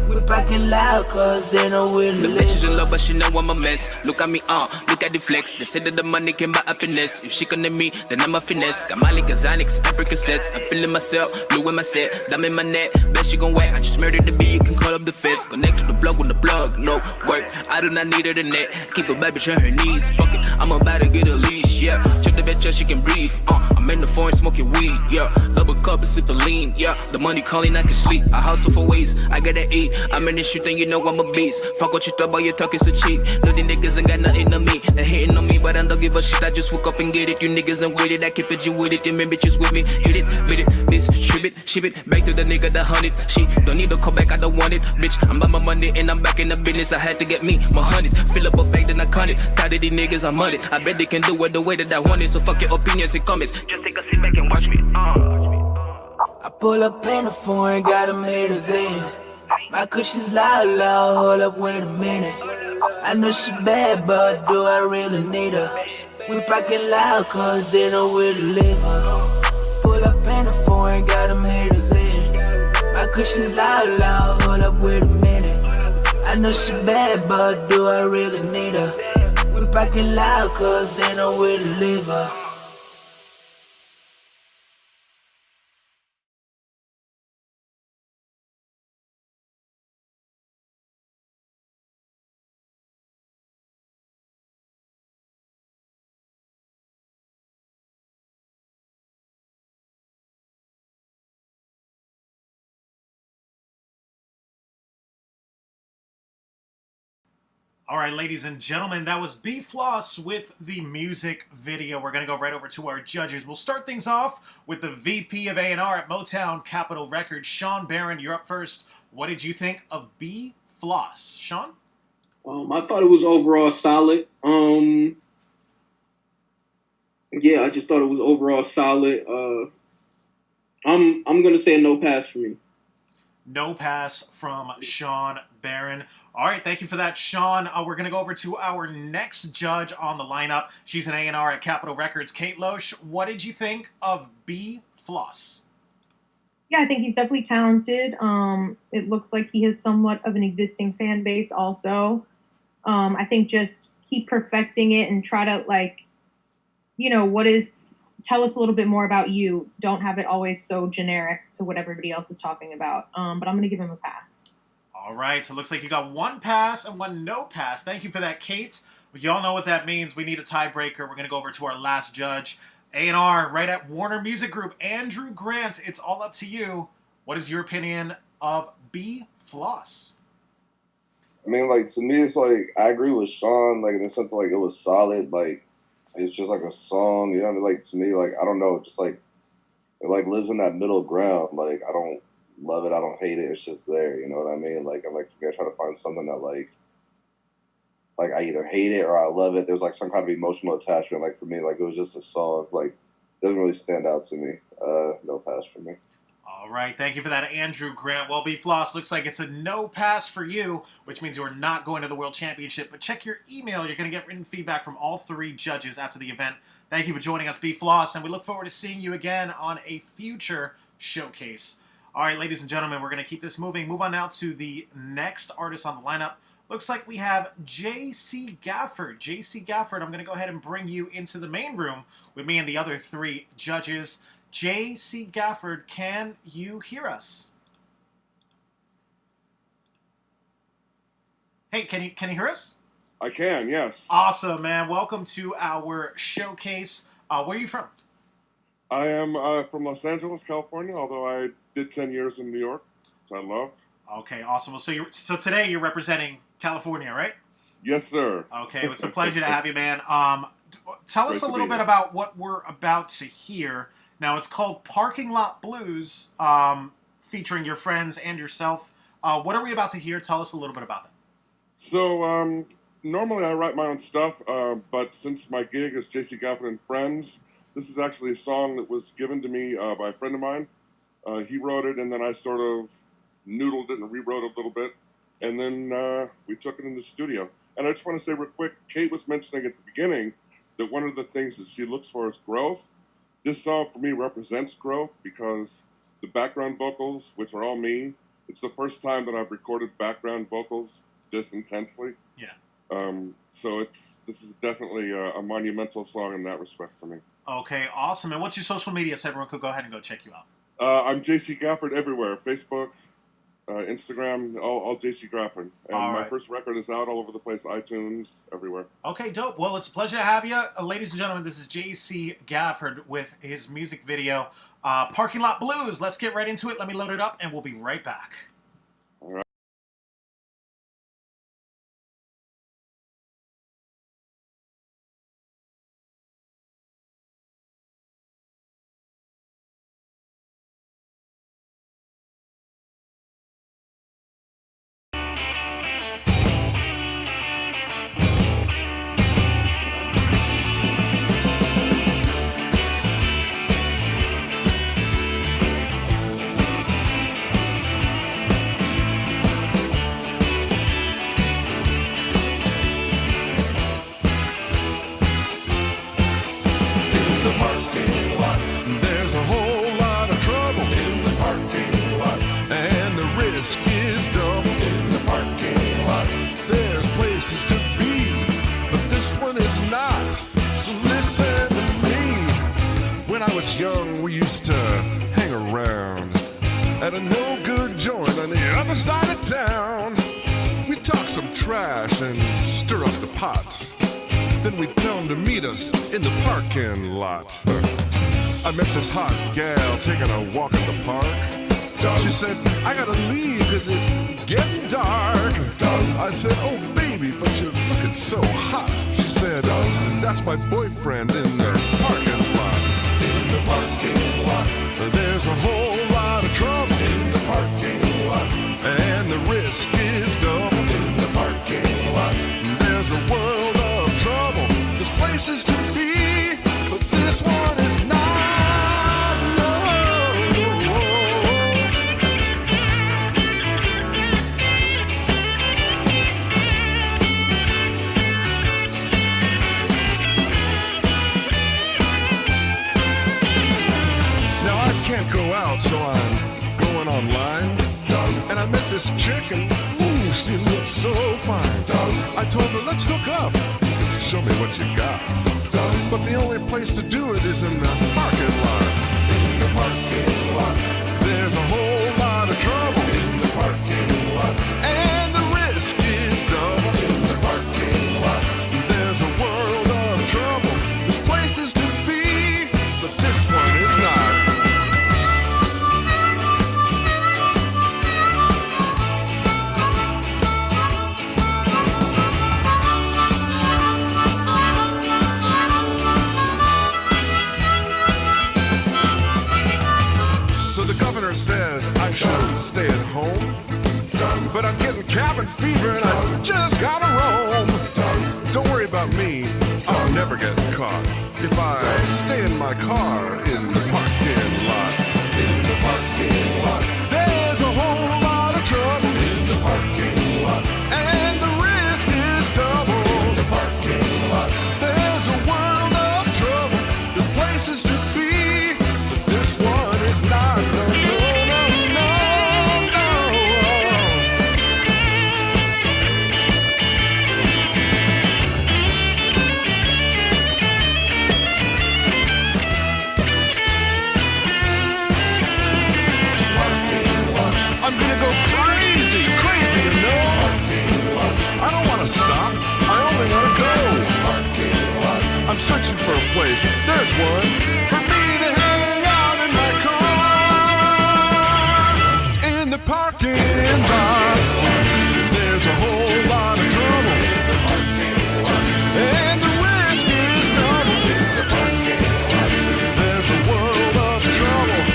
We packing loud, cause they know we deliver. The bitch is in love, but she know I'm a mess. Look at me, look at the flex. They said that the money can buy happiness. If she come to me, then I'm a finesse. Got Molly, Kazanix, Apricot. I'm feeling myself, blue in my set, dumb in my neck. Bet she gon' wet, I just murdered the bee, you can call up the feds. Connect to the plug with the plug, no work. I do not need her to net. Keep a bad bitch on her knees, fuck it, I'm about to get a leash, yeah. Check the bitch out, she can breathe, I'm in the foreign smoking weed, yeah. Double cup and sip the lean, yeah. The money calling, I can sleep. I hustle for ways, I gotta eat. I'm in this shit, and you know I'm a beast. Fuck what you thought about your talk, it's a cheat. No, the niggas ain't got nothing on me. They hating on me, but I don't give a shit. I just woke up and get it. You niggas ain't with it. I keep it, you with it. Them bitches with me. Hit it, beat it, bitch, ship it. Back to the nigga that hunted. She don't need to call back, I don't want it. Bitch, I'm by my money and I'm back in the business. I had to get me my 100. Fill up a bag, then I count it. Tired of these niggas, I'm on it. I bet they can do it the way that I want it. So fuck your opinions and comments. Just take a seat back and watch me. I pull up in the foreign, got them haters in. My cushion's loud, loud, hold up, wait a minute. I know she bad, but do I really need her? We packing loud, cause they know we deliver. Pull up in the foreign, got them haters in. My cushion's loud, loud, hold up, wait a minute. I know she bad, but do I really need her? We packing loud, cause they know we deliver. All right, ladies and gentlemen, that was B Floss with the music video. We're going to go right over to our judges. We'll start things off with the VP of A&R at Motown Capitol Records, SHAWN BARRON. You're up first. What did you think of B Floss? SHAWN? I thought it was overall solid. Yeah, I just thought it was overall solid. I'm gonna say a no pass for me. No pass from Sean Barron. All right, thank you for that, Sean. We're going to go over to our next judge on the lineup. She's an A&R at Capitol Records. Kate Loesch, what did you think of B Floss? Yeah, I think he's definitely talented. It looks like he has somewhat of an existing fan base also. I think just keep perfecting it and try to, like, you know, tell us a little bit more about you. Don't have it always so generic to what everybody else is talking about. But I'm going to give him a pass. All right, so it looks like you got one pass and one no pass. Thank you for that, Kate. Y'all know what that means. We need a tiebreaker. We're going to go over to our last judge, A&R, right at Warner Music Group, Andrew Grant. It's all up to you. What is your opinion of B Floss? I mean, like, to me, it's like, I agree with Sean, like, in the sense of, like, it was solid, like, it's just like a song, you know what I mean? Like, to me, like, I don't know, just like, it like lives in that middle ground. Like, I don't love it, I don't hate it, it's just there, you know what I mean? Like, I'm like, I try to find something that like I either hate it or I love it. There's like some kind of emotional attachment. Like, for me, like, it was just a song, like, it doesn't really stand out to me. No pass for me. All right, thank you for that, Andrew Grant. Well, B Floss, looks like it's a no pass for you, which means you are not going to the World Championship. But check your email. You're going to get written feedback from all three judges after the event. Thank you for joining us, B Floss, and we look forward to seeing you again on a future showcase. All right, ladies and gentlemen, we're going to keep this moving. Move on now to the next artist on the lineup. Looks like we have J.C. Gafford. J.C. Gafford, I'm going to go ahead and bring you into the main room with me and the other three judges. J.C. Gafford, can you hear us? Hey, can you hear us? I can, yes. Awesome, man. Welcome to our showcase. Where are you from? I am from Los Angeles, California, although I did 10 years in New York, which I love. Okay, awesome. Well, so today you're representing California, right? Yes, sir. Okay, it's a pleasure to have you, man. Tell us a little bit about what we're about to hear. Now, it's called Parking Lot Blues, featuring your friends and yourself. What are we about to hear? Tell us a little bit about that. So, normally I write my own stuff, but since my gig is J.C. Gafford and Friends, this is actually a song that was given to me by a friend of mine. He wrote it, and then I sort of noodled it and rewrote it a little bit, and then we took it in the studio. And I just want to say real quick, Kate was mentioning at the beginning that one of the things that she looks for is growth. This song for me represents growth because the background vocals, which are all me, it's the first time that I've recorded background vocals this intensely. Yeah. So this is definitely a monumental song in that respect for me. Okay, awesome. And what's your social media so everyone could go ahead and go check you out? I'm JC Gafford everywhere. Facebook, Instagram, all JC Gafford. And my first record is out all over the place, iTunes, everywhere. Okay, dope. Well, it's a pleasure to have you. Ladies and gentlemen, this is JC Gafford with his music video, Parking Lot Blues. Let's get right into it. Let me load it up, and we'll be right back. All right. Young, we used to hang around at a no-good joint on the other side of town. We'd talk some trash and stir up the pot. Then we'd tell them to meet us in the parking lot. I met this hot gal taking a walk in the park. She said, I gotta leave because it's getting dark. I said, oh baby, but you're looking so hot. She said, that's my boyfriend in the parking lot. In the parking lot, there's a whole lot of trouble. In the parking lot, and the risk is double. In the parking lot, there's a world of trouble. There's places to be, but this So I'm going online, and I met this chick, and ooh, she looked so fine. I told her, let's hook up. Show me what you got. But the only place to do it is in the parking lot. In the parking lot. There's a whole lot of trouble. In the parking lot. And the risk is double. In the parking lot. There's a world of trouble. There's places to be, but this one is not. Says I should stay at home, but I'm getting cabin fever and I just gotta roam. Don't worry about me, I'll never get caught if I stay in my car in the parking lot. In the parking lot, there's a whole lot of trouble. In the parking lot, and the risk is double. In the parking lot, there's a world of trouble. There's places to be, but this one is not. I'm gonna go crazy, you know. I don't wanna stop, I only wanna go. I'm searching for a place, there's one for me to hang out in my car. In the parking lot, there's a whole lot of trouble. And the risk is double. There's a world of trouble.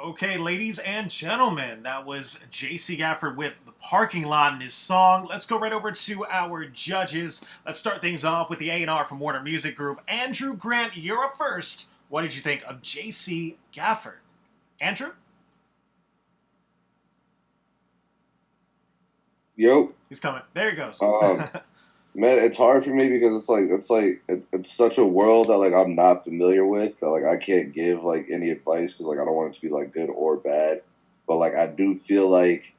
Okay, ladies and gentlemen, that was JC Gafford with The Parking Lot and his song. Let's go right over to our judges. Let's start things off with the A&R from Warner Music Group. Andrew Grant, you're up first. What did you think of JC Gafford? Andrew? Yo. He's coming. There he goes. Man, it's hard for me because it's such a world that like I'm not familiar with that like I can't give like any advice because like I don't want it to be like good or bad, but like I do feel like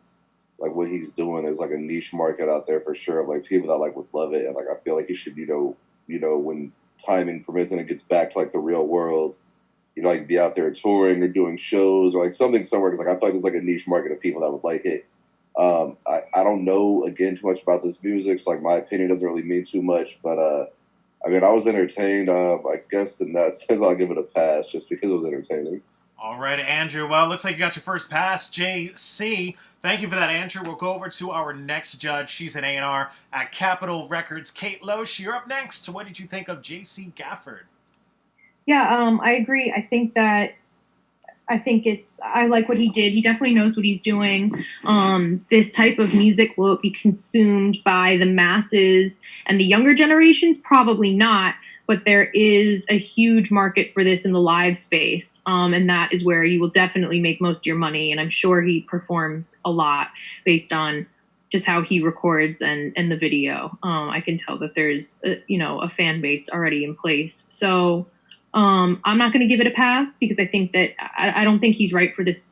what he's doing is like a niche market out there for sure of like people that like would love it, and like I feel like he should you know when timing permits and it gets back to like the real world, like be out there touring or doing shows or like something somewhere because like I feel like there's like a niche market of people that would like it. I don't know again too much about this music, so like my opinion doesn't really mean too much, but I mean I was entertained. I guess in that sense I'll give it a pass just because it was entertaining. All right, Andrew. Well, it looks like you got your first pass. JC, thank you for that, Andrew. We'll go over to our next judge. She's an A&R at Capitol Records. Kate Loesch, you're up next. What did you think of JC Gafford? Yeah, I agree. I like what he did. He definitely knows what he's doing. This type of music, will it be consumed by the masses and the younger generations? Probably not, but there is a huge market for this in the live space. And that is where you will definitely make most of your money. And I'm sure he performs a lot based on just how he records and the video. I can tell that there's, a fan base already in place. So, I'm not going to give it a pass because I think that I don't think he's right for this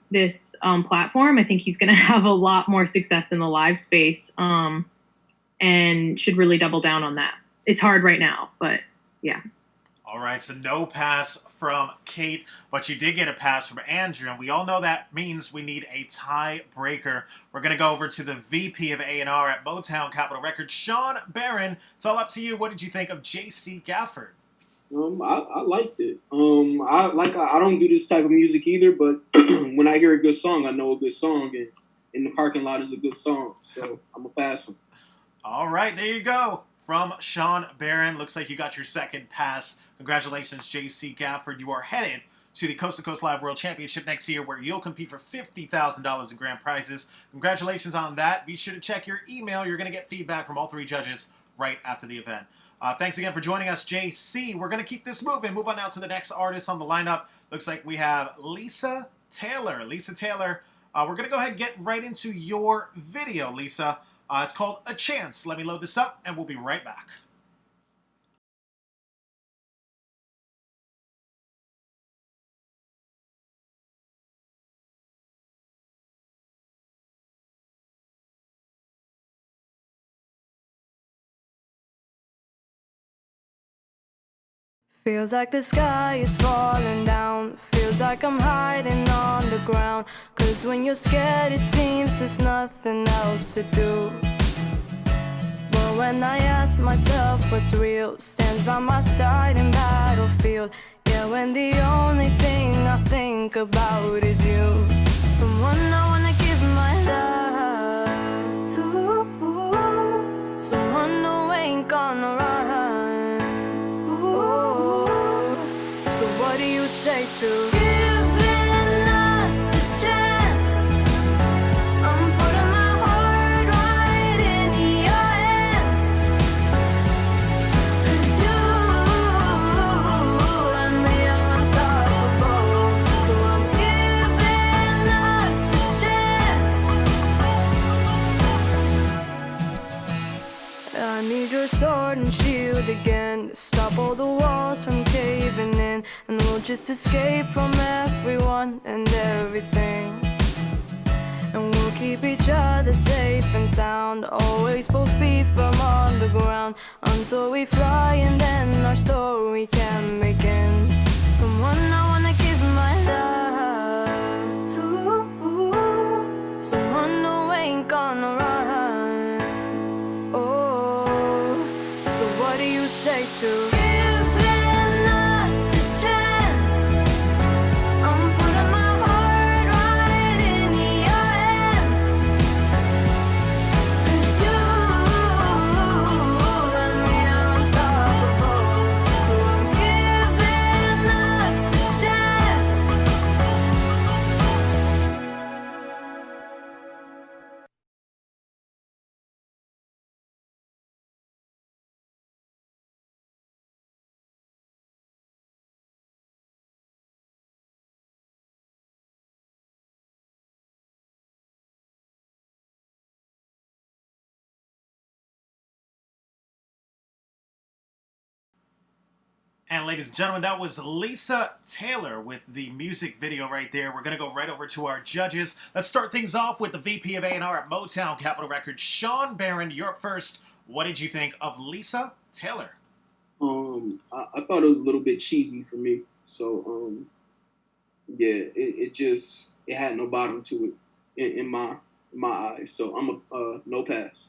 platform. I think he's going to have a lot more success in the live space, and should really double down on that. It's hard right now, but yeah. All right, so no pass from Kate, but you did get a pass from Andrew, and we all know that means we need a tiebreaker. We're going to go over to the VP of A&R at Motown Capitol Records, Sean Barron. It's all up to you. What did you think of JC Gafford? I liked it. I don't do this type of music either, but when I hear a good song, I know a good song, and In the Parking Lot is a good song, so I'm gonna pass him. All right, there you go. From Sean Barron. Looks like you got your second pass. Congratulations, JC Gafford. You are headed to the Coast to Coast Live World Championship next year, where you'll compete for $50,000 in grand prizes. Congratulations on that. Be sure to check your email. You're going to get feedback from all three judges right after the event. Thanks again for joining us, JC. We're going to keep this moving. Move on now to the next artist on the lineup. Looks like we have Lisa Taylor. Lisa Taylor. We're going to go ahead and get right into your video, Lisa. It's called A Chance. Let me load this up, and we'll be right back. Feels like the sky is falling down. Feels like I'm hiding on the ground. 'Cause when you're scared it seems there's nothing else to do. But when I ask myself what's real, stands by my side in battlefield. Yeah, when the only thing I think about is you. Someone I wanna give my love to. Someone who ain't gonna run. What do you say to giving us a chance? I'm putting my heart right in your hands. 'Cause you and me are unstoppable. So I'm giving us a chance. I need your sword and shield again to stop all the walls from caving in. And we'll just escape from everyone and everything. And we'll keep each other safe and sound. Always both feet firm on the ground. Until we fly and then our story can begin. Someone I wanna give my love to. Someone who ain't gonna run. Oh, so what do you say to And ladies and gentlemen, that was Lisa Taylor with the music video right there. We're going to go right over to our judges. Let's start things off with the VP of A&R at Motown Capitol Records, Sean Barron. You're up first. What did you think of Lisa Taylor? I thought it was a little bit cheesy for me. So, yeah, it had no bottom to it in my eyes. So I'm a no pass.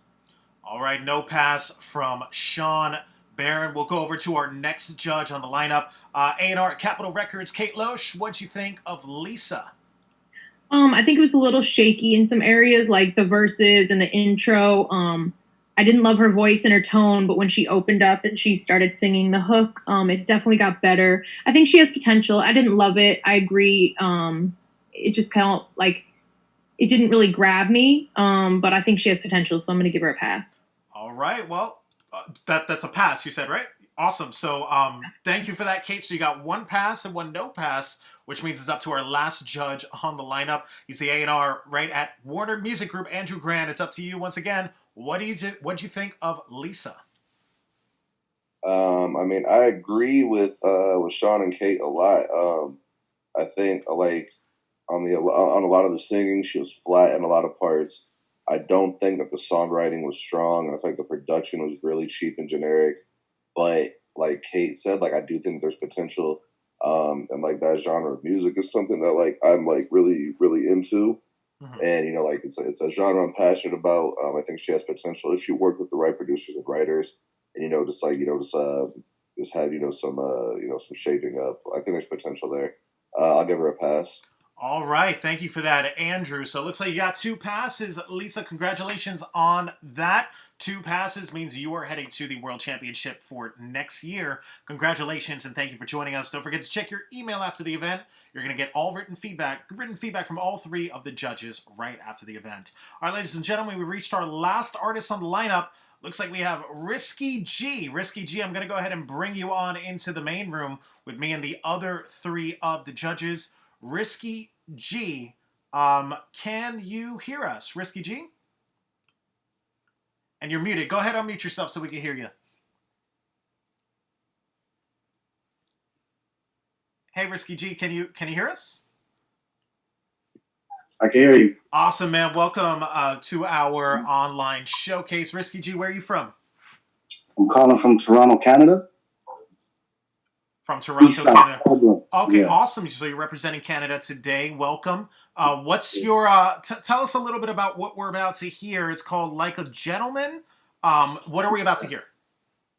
All right, no pass from Sean Barron. We'll go over to our next judge on the lineup. A&R at Capitol Records, Kate Loesch. What'd you think of Lisa? I think it was a little shaky in some areas, like the verses and the intro. I didn't love her voice and her tone, but when she opened up and she started singing the hook, it definitely got better. I think she has potential. I didn't love it. I agree. It just kind of like, it didn't really grab me, but I think she has potential, so I'm going to give her a pass. All right, well, that's a pass, you said, right? Awesome. So thank you for that, Kate. So you got one pass and one no pass, which means it's up to our last judge on the lineup. He's the A&R right at Warner Music Group, Andrew Grant. It's up to you once again. What'd you think of Lisa? I mean, I agree with Sean and Kate a lot. I think like on a lot of the singing, she was flat in a lot of parts. I don't think that the songwriting was strong, and I think the production was really cheap and generic. But like Kate said, like I do think there's potential, and like that genre of music is something that like I'm like really into. Mm-hmm. And you know, like it's a genre I'm passionate about. I think she has potential if she worked with the right producers and writers, and you know, just have some shaping up. I think there's potential there. I'll give her a pass. All right, thank you for that, Andrew. So it looks like you got 2 passes. Lisa, congratulations on that. 2 passes means you are heading to the World Championship for next year. Congratulations, and thank you for joining us. Don't forget to check your email after the event. You're going to get all written feedback from all 3 of the judges right after the event. All right, ladies and gentlemen, we reached our last artist on the lineup. Looks like we have Risky G. Risky G, I'm going to go ahead and bring you on into the main room with me and the other 3 of the judges. Risky G, can you hear us? Risky G? And you're muted. Go ahead, unmute yourself so we can hear you. Hey, Risky G, can you hear us? I can hear you. Awesome, man. Welcome to our online showcase. Risky G, where are you from? I'm calling from Toronto, Canada. From Toronto, Canada. Okay, yeah. Awesome. So you're representing Canada today. Welcome. What's your, tell us a little bit about what we're about to hear. It's called Like a Gentleman. What are we about to hear?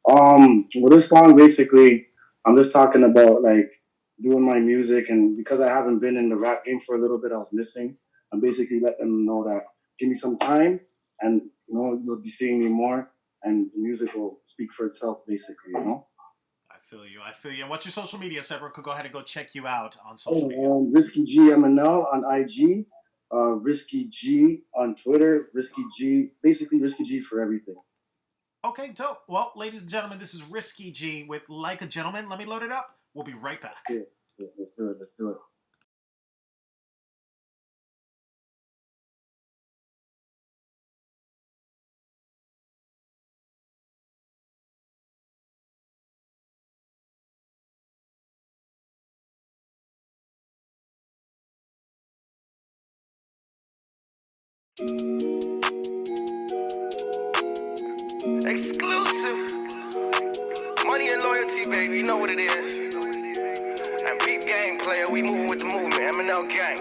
Well, this song, basically, I'm just talking about, like, doing my music. And because I haven't been in the rap game for a little bit, I was missing. I'm basically letting them know that give me some time and, you know, you'll be seeing me more and the music will speak for itself, basically, you know? I feel you. And what's your social media, so everyone could go ahead and go check you out on social media? Risky G MNL on IG, Risky G on Twitter, Risky G, basically Risky G for everything. Okay, dope. Well, ladies and gentlemen, this is Risky G with Like a Gentleman. Let me load it up. We'll be right back. Yeah, let's do it. Let's do it. Exclusive. Money and loyalty, baby. You know what it is. And peep game player, we moving with the movement. MNL gang.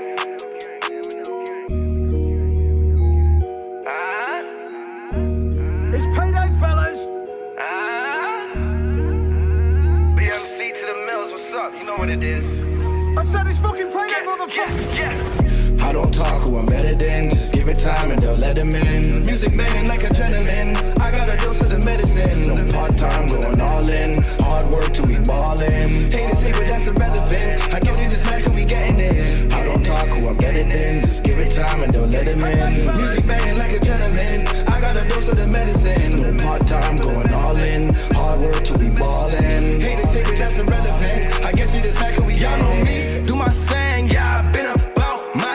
It's payday, fellas. BMC to the mills, what's up? You know what it is. I said it's fucking payday, motherfucker. Yeah. I don't talk who I'm better than, just give it time and they'll let them in. Music banging like a gentleman, I got a dose of the medicine. No part-time, going all in, hard work till we ballin'. Haters hate but that's irrelevant, I guess we just mad cause we getting it. I don't talk who I'm better than, just give it time and they'll let them in. Music banging like a gentleman, I got a dose of the medicine. No part-time, going all in, hard work till we ballin'. Haters hate but that's irrelevant, I guess we just mad cause we getting it. Y'all know me, do my thing, yeah, I've been about mine.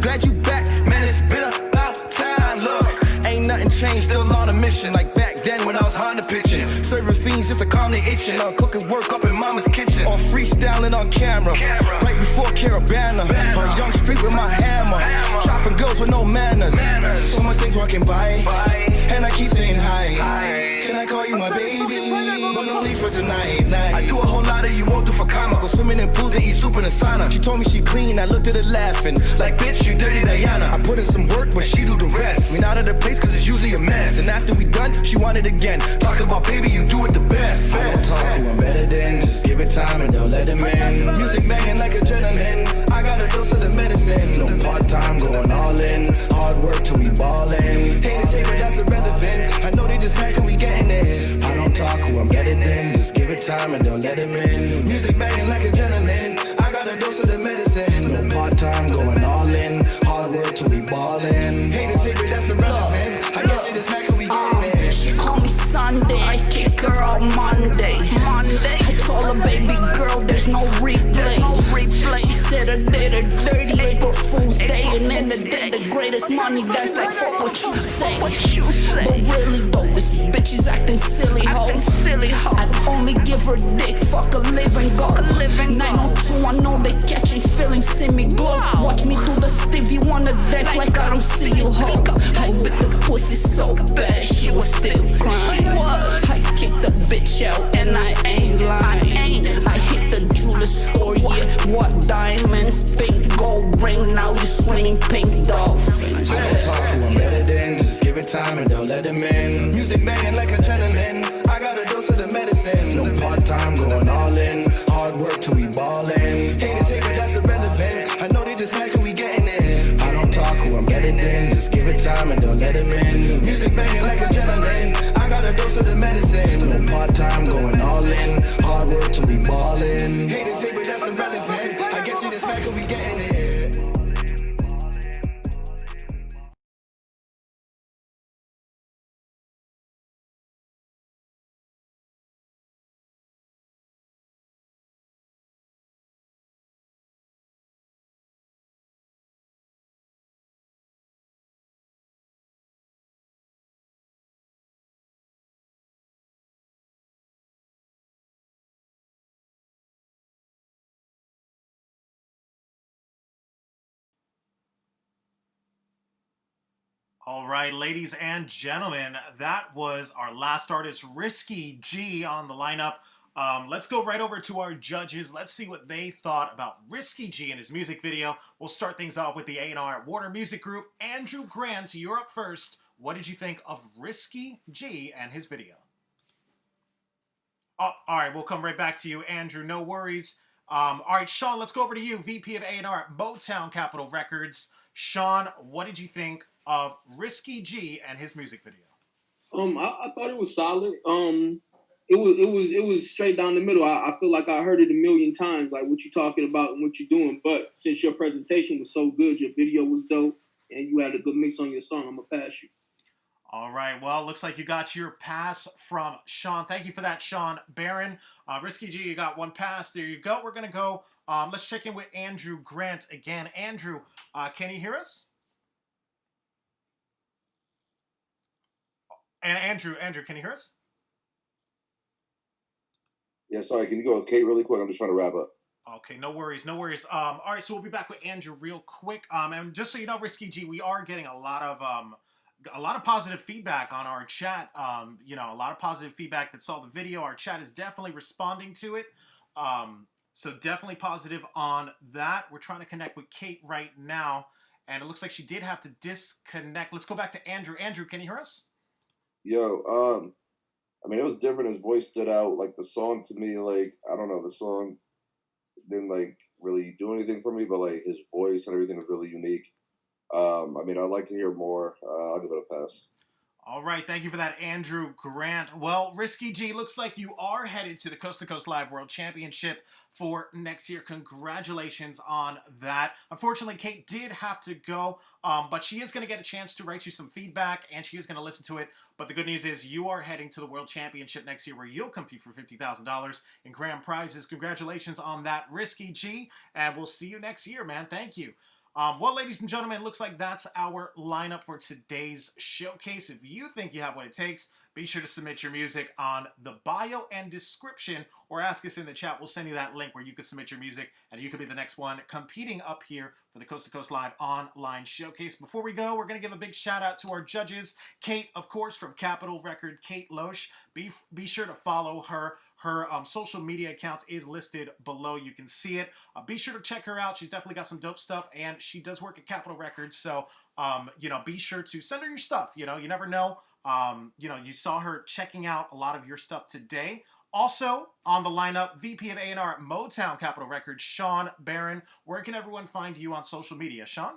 Glad you back, man, it's been about time. Look, ain't nothing changed, still on a mission. Like back then when I was Honda pitching. Serving fiends just to calm their itching. On cooking work up in mama's kitchen. On freestyling on camera. Right before Caravana. On Young Street with my hammer. Chopping girls with no manners. So much things walking by. And I keep saying hi. Can I call you my baby? But don't leave for tonight. I do a whole lot of you won't do for karma. Go swimming in pools and eat soup in a sauna. She told me she clean, I looked at her laughing. Like, bitch, you dirty Diana. I put in some work, but she do the rest. We not at the place cause it's usually a mess. And after we done, she wanted again. Talk about baby, you do it the best. I don't talk who I'm better than, just give it time and they'll let them in. Music banging like a gentleman, I got a dose of the medicine. No part-time, going all in, hard work till we ballin'. Haters hate but that's irrelevant, I know they just mad cause we getting it. I don't talk who I'm better than, just give it time and they'll let them in. Music banging like a gentleman, I got a dose of the medicine. No part-time, going all in, hard work till we ballin'. Haters hate but that's irrelevant, I guess they just mad cause we getting it. She call me Sunday, I kick her out Monday. I told her, baby girl, there's no replay. She said I did her dirty April Fool's Day. And then I did the greatest money dance, like fuck what you say. But really though, this bitch is acting silly, ho. I'd only give her dick, fuck a live and go. 902, I know they catching feelings, see me glow. Watch me do the Stevie Wonder deck like I don't see you, ho. I bit the pussy so bad, she was still crying. I kicked the bitch out and I ain't lying. I hit the jeweler store, yeah, what diamonds, pink gold ring, now you swimming pink dolphins. I don't talk who I'm better than, just give it time and they'll let them in. Music banging like a gentleman, I got a dose of the medicine. No part-time, going all in, hard work till we ballin'. Haters hate but that's irrelevant, I and they'll let him in. Music banging like adrenaline. I got a dose of the medicine. No part-time, going all in. Hard work till we ballin'. Haters hate, but that's irrelevant. I guess see this back and we getting it. All right, ladies and gentlemen, that was our last artist, Risky G, on the lineup. Let's go right over to our judges. Let's see what they thought about Risky G and his music video. We'll start things off with the A&R at Warner Music Group. Andrew Grant, you're up first. What did you think of Risky G and his video? Oh, all right, we'll come right back to you, Andrew. No worries. All right, Sean, let's go over to you, VP of A&R at Motown Capitol Records. Sean, what did you think of Risky G and his music video? I thought it was solid. It was straight down the middle. I feel like I heard it a million times, like what you're talking about and what you're doing. But since your presentation was so good, your video was dope, and you had a good mix on your song, I'm gonna pass you. All right, well, looks like you got your pass from Sean. Thank you for that, Sean. Barron, Risky G, you got one pass. There you go. We're going to go. Let's check in with Andrew Grant again. Andrew, can you hear us? And Andrew, can you hear us? Yeah, sorry. Can you go with Kate really quick? I'm just trying to wrap up. Okay, no worries, no worries. All right, so we'll be back with Andrew real quick. And just so you know, Risky G, we are getting a lot of positive feedback on our chat. You know, a lot of positive feedback that saw the video. Our chat is definitely responding to it. So definitely positive on that. We're trying to connect with Kate right now, and it looks like she did have to disconnect. Let's go back to Andrew. Andrew, can you hear us? Yo, I mean, it was different. His voice stood out. Like, the song to me, like, I don't know, the song didn't, like, really do anything for me, but, like, his voice and everything was really unique. I mean, I'd like to hear more. I'll give it a pass. All right, thank you for that, Andrew Grant. Well, Risky G, looks like you are headed to the Coast to Coast Live World Championship for next year. Congratulations on that. Unfortunately, Kate did have to go, but she is going to get a chance to write you some feedback, and she is going to listen to it. But the good news is you are heading to the World Championship next year, where you'll compete for $50,000 in grand prizes. Congratulations on that, Risky G, and we'll see you next year, man. Thank you. Well, ladies and gentlemen, it looks like that's our lineup for today's showcase. If you think you have what it takes, be sure to submit your music on the bio and description, or ask us in the chat. We'll send you that link where you can submit your music, and you could be the next one competing up here for the Coast to Coast Live online showcase. Before we go, we're going to give a big shout out to our judges. Kate, of course, from Capitol Record, Kate LOESCH. Be sure to follow her. Her social media accounts is listed below. You can see it. Be sure to check her out. She's definitely got some dope stuff, and she does work at Capitol Records. So, you know, be sure to send her your stuff. You know, you never know. You know, you saw her checking out a lot of your stuff today. Also on the lineup, VP of A&R at Motown Capitol Records, Sean Barron. Where can everyone find you on social media, Sean?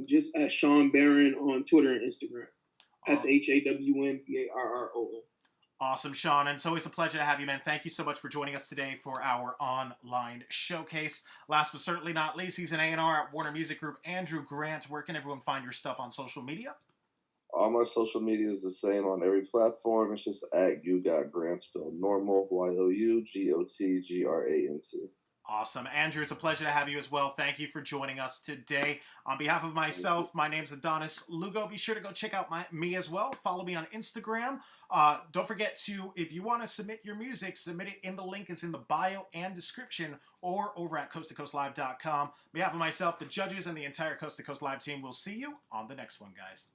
Just at Sean Barron on Twitter and Instagram. SHAWNBARRON. Awesome, Sean. And it's always a pleasure to have you, man. Thank you so much for joining us today for our online showcase. Last but certainly not least, he's an A&R at Warner Music Group, Andrew Grant. Where can everyone find your stuff on social media? All my social media is the same on every platform. It's just at YouGotGrant, spelled normal, YOUGOTGRANT. Awesome. Andrew, it's a pleasure to have you as well. Thank you for joining us today. On behalf of myself, my name's Adonis Lugo. Be sure to go check out me as well. Follow me on Instagram. Don't forget to, if you want to submit your music, submit it in the link. It's in the bio and description, or over at coasttocoastlive.com. On behalf of myself, the judges, and the entire Coast to Coast Live team, we'll see you on the next one, guys.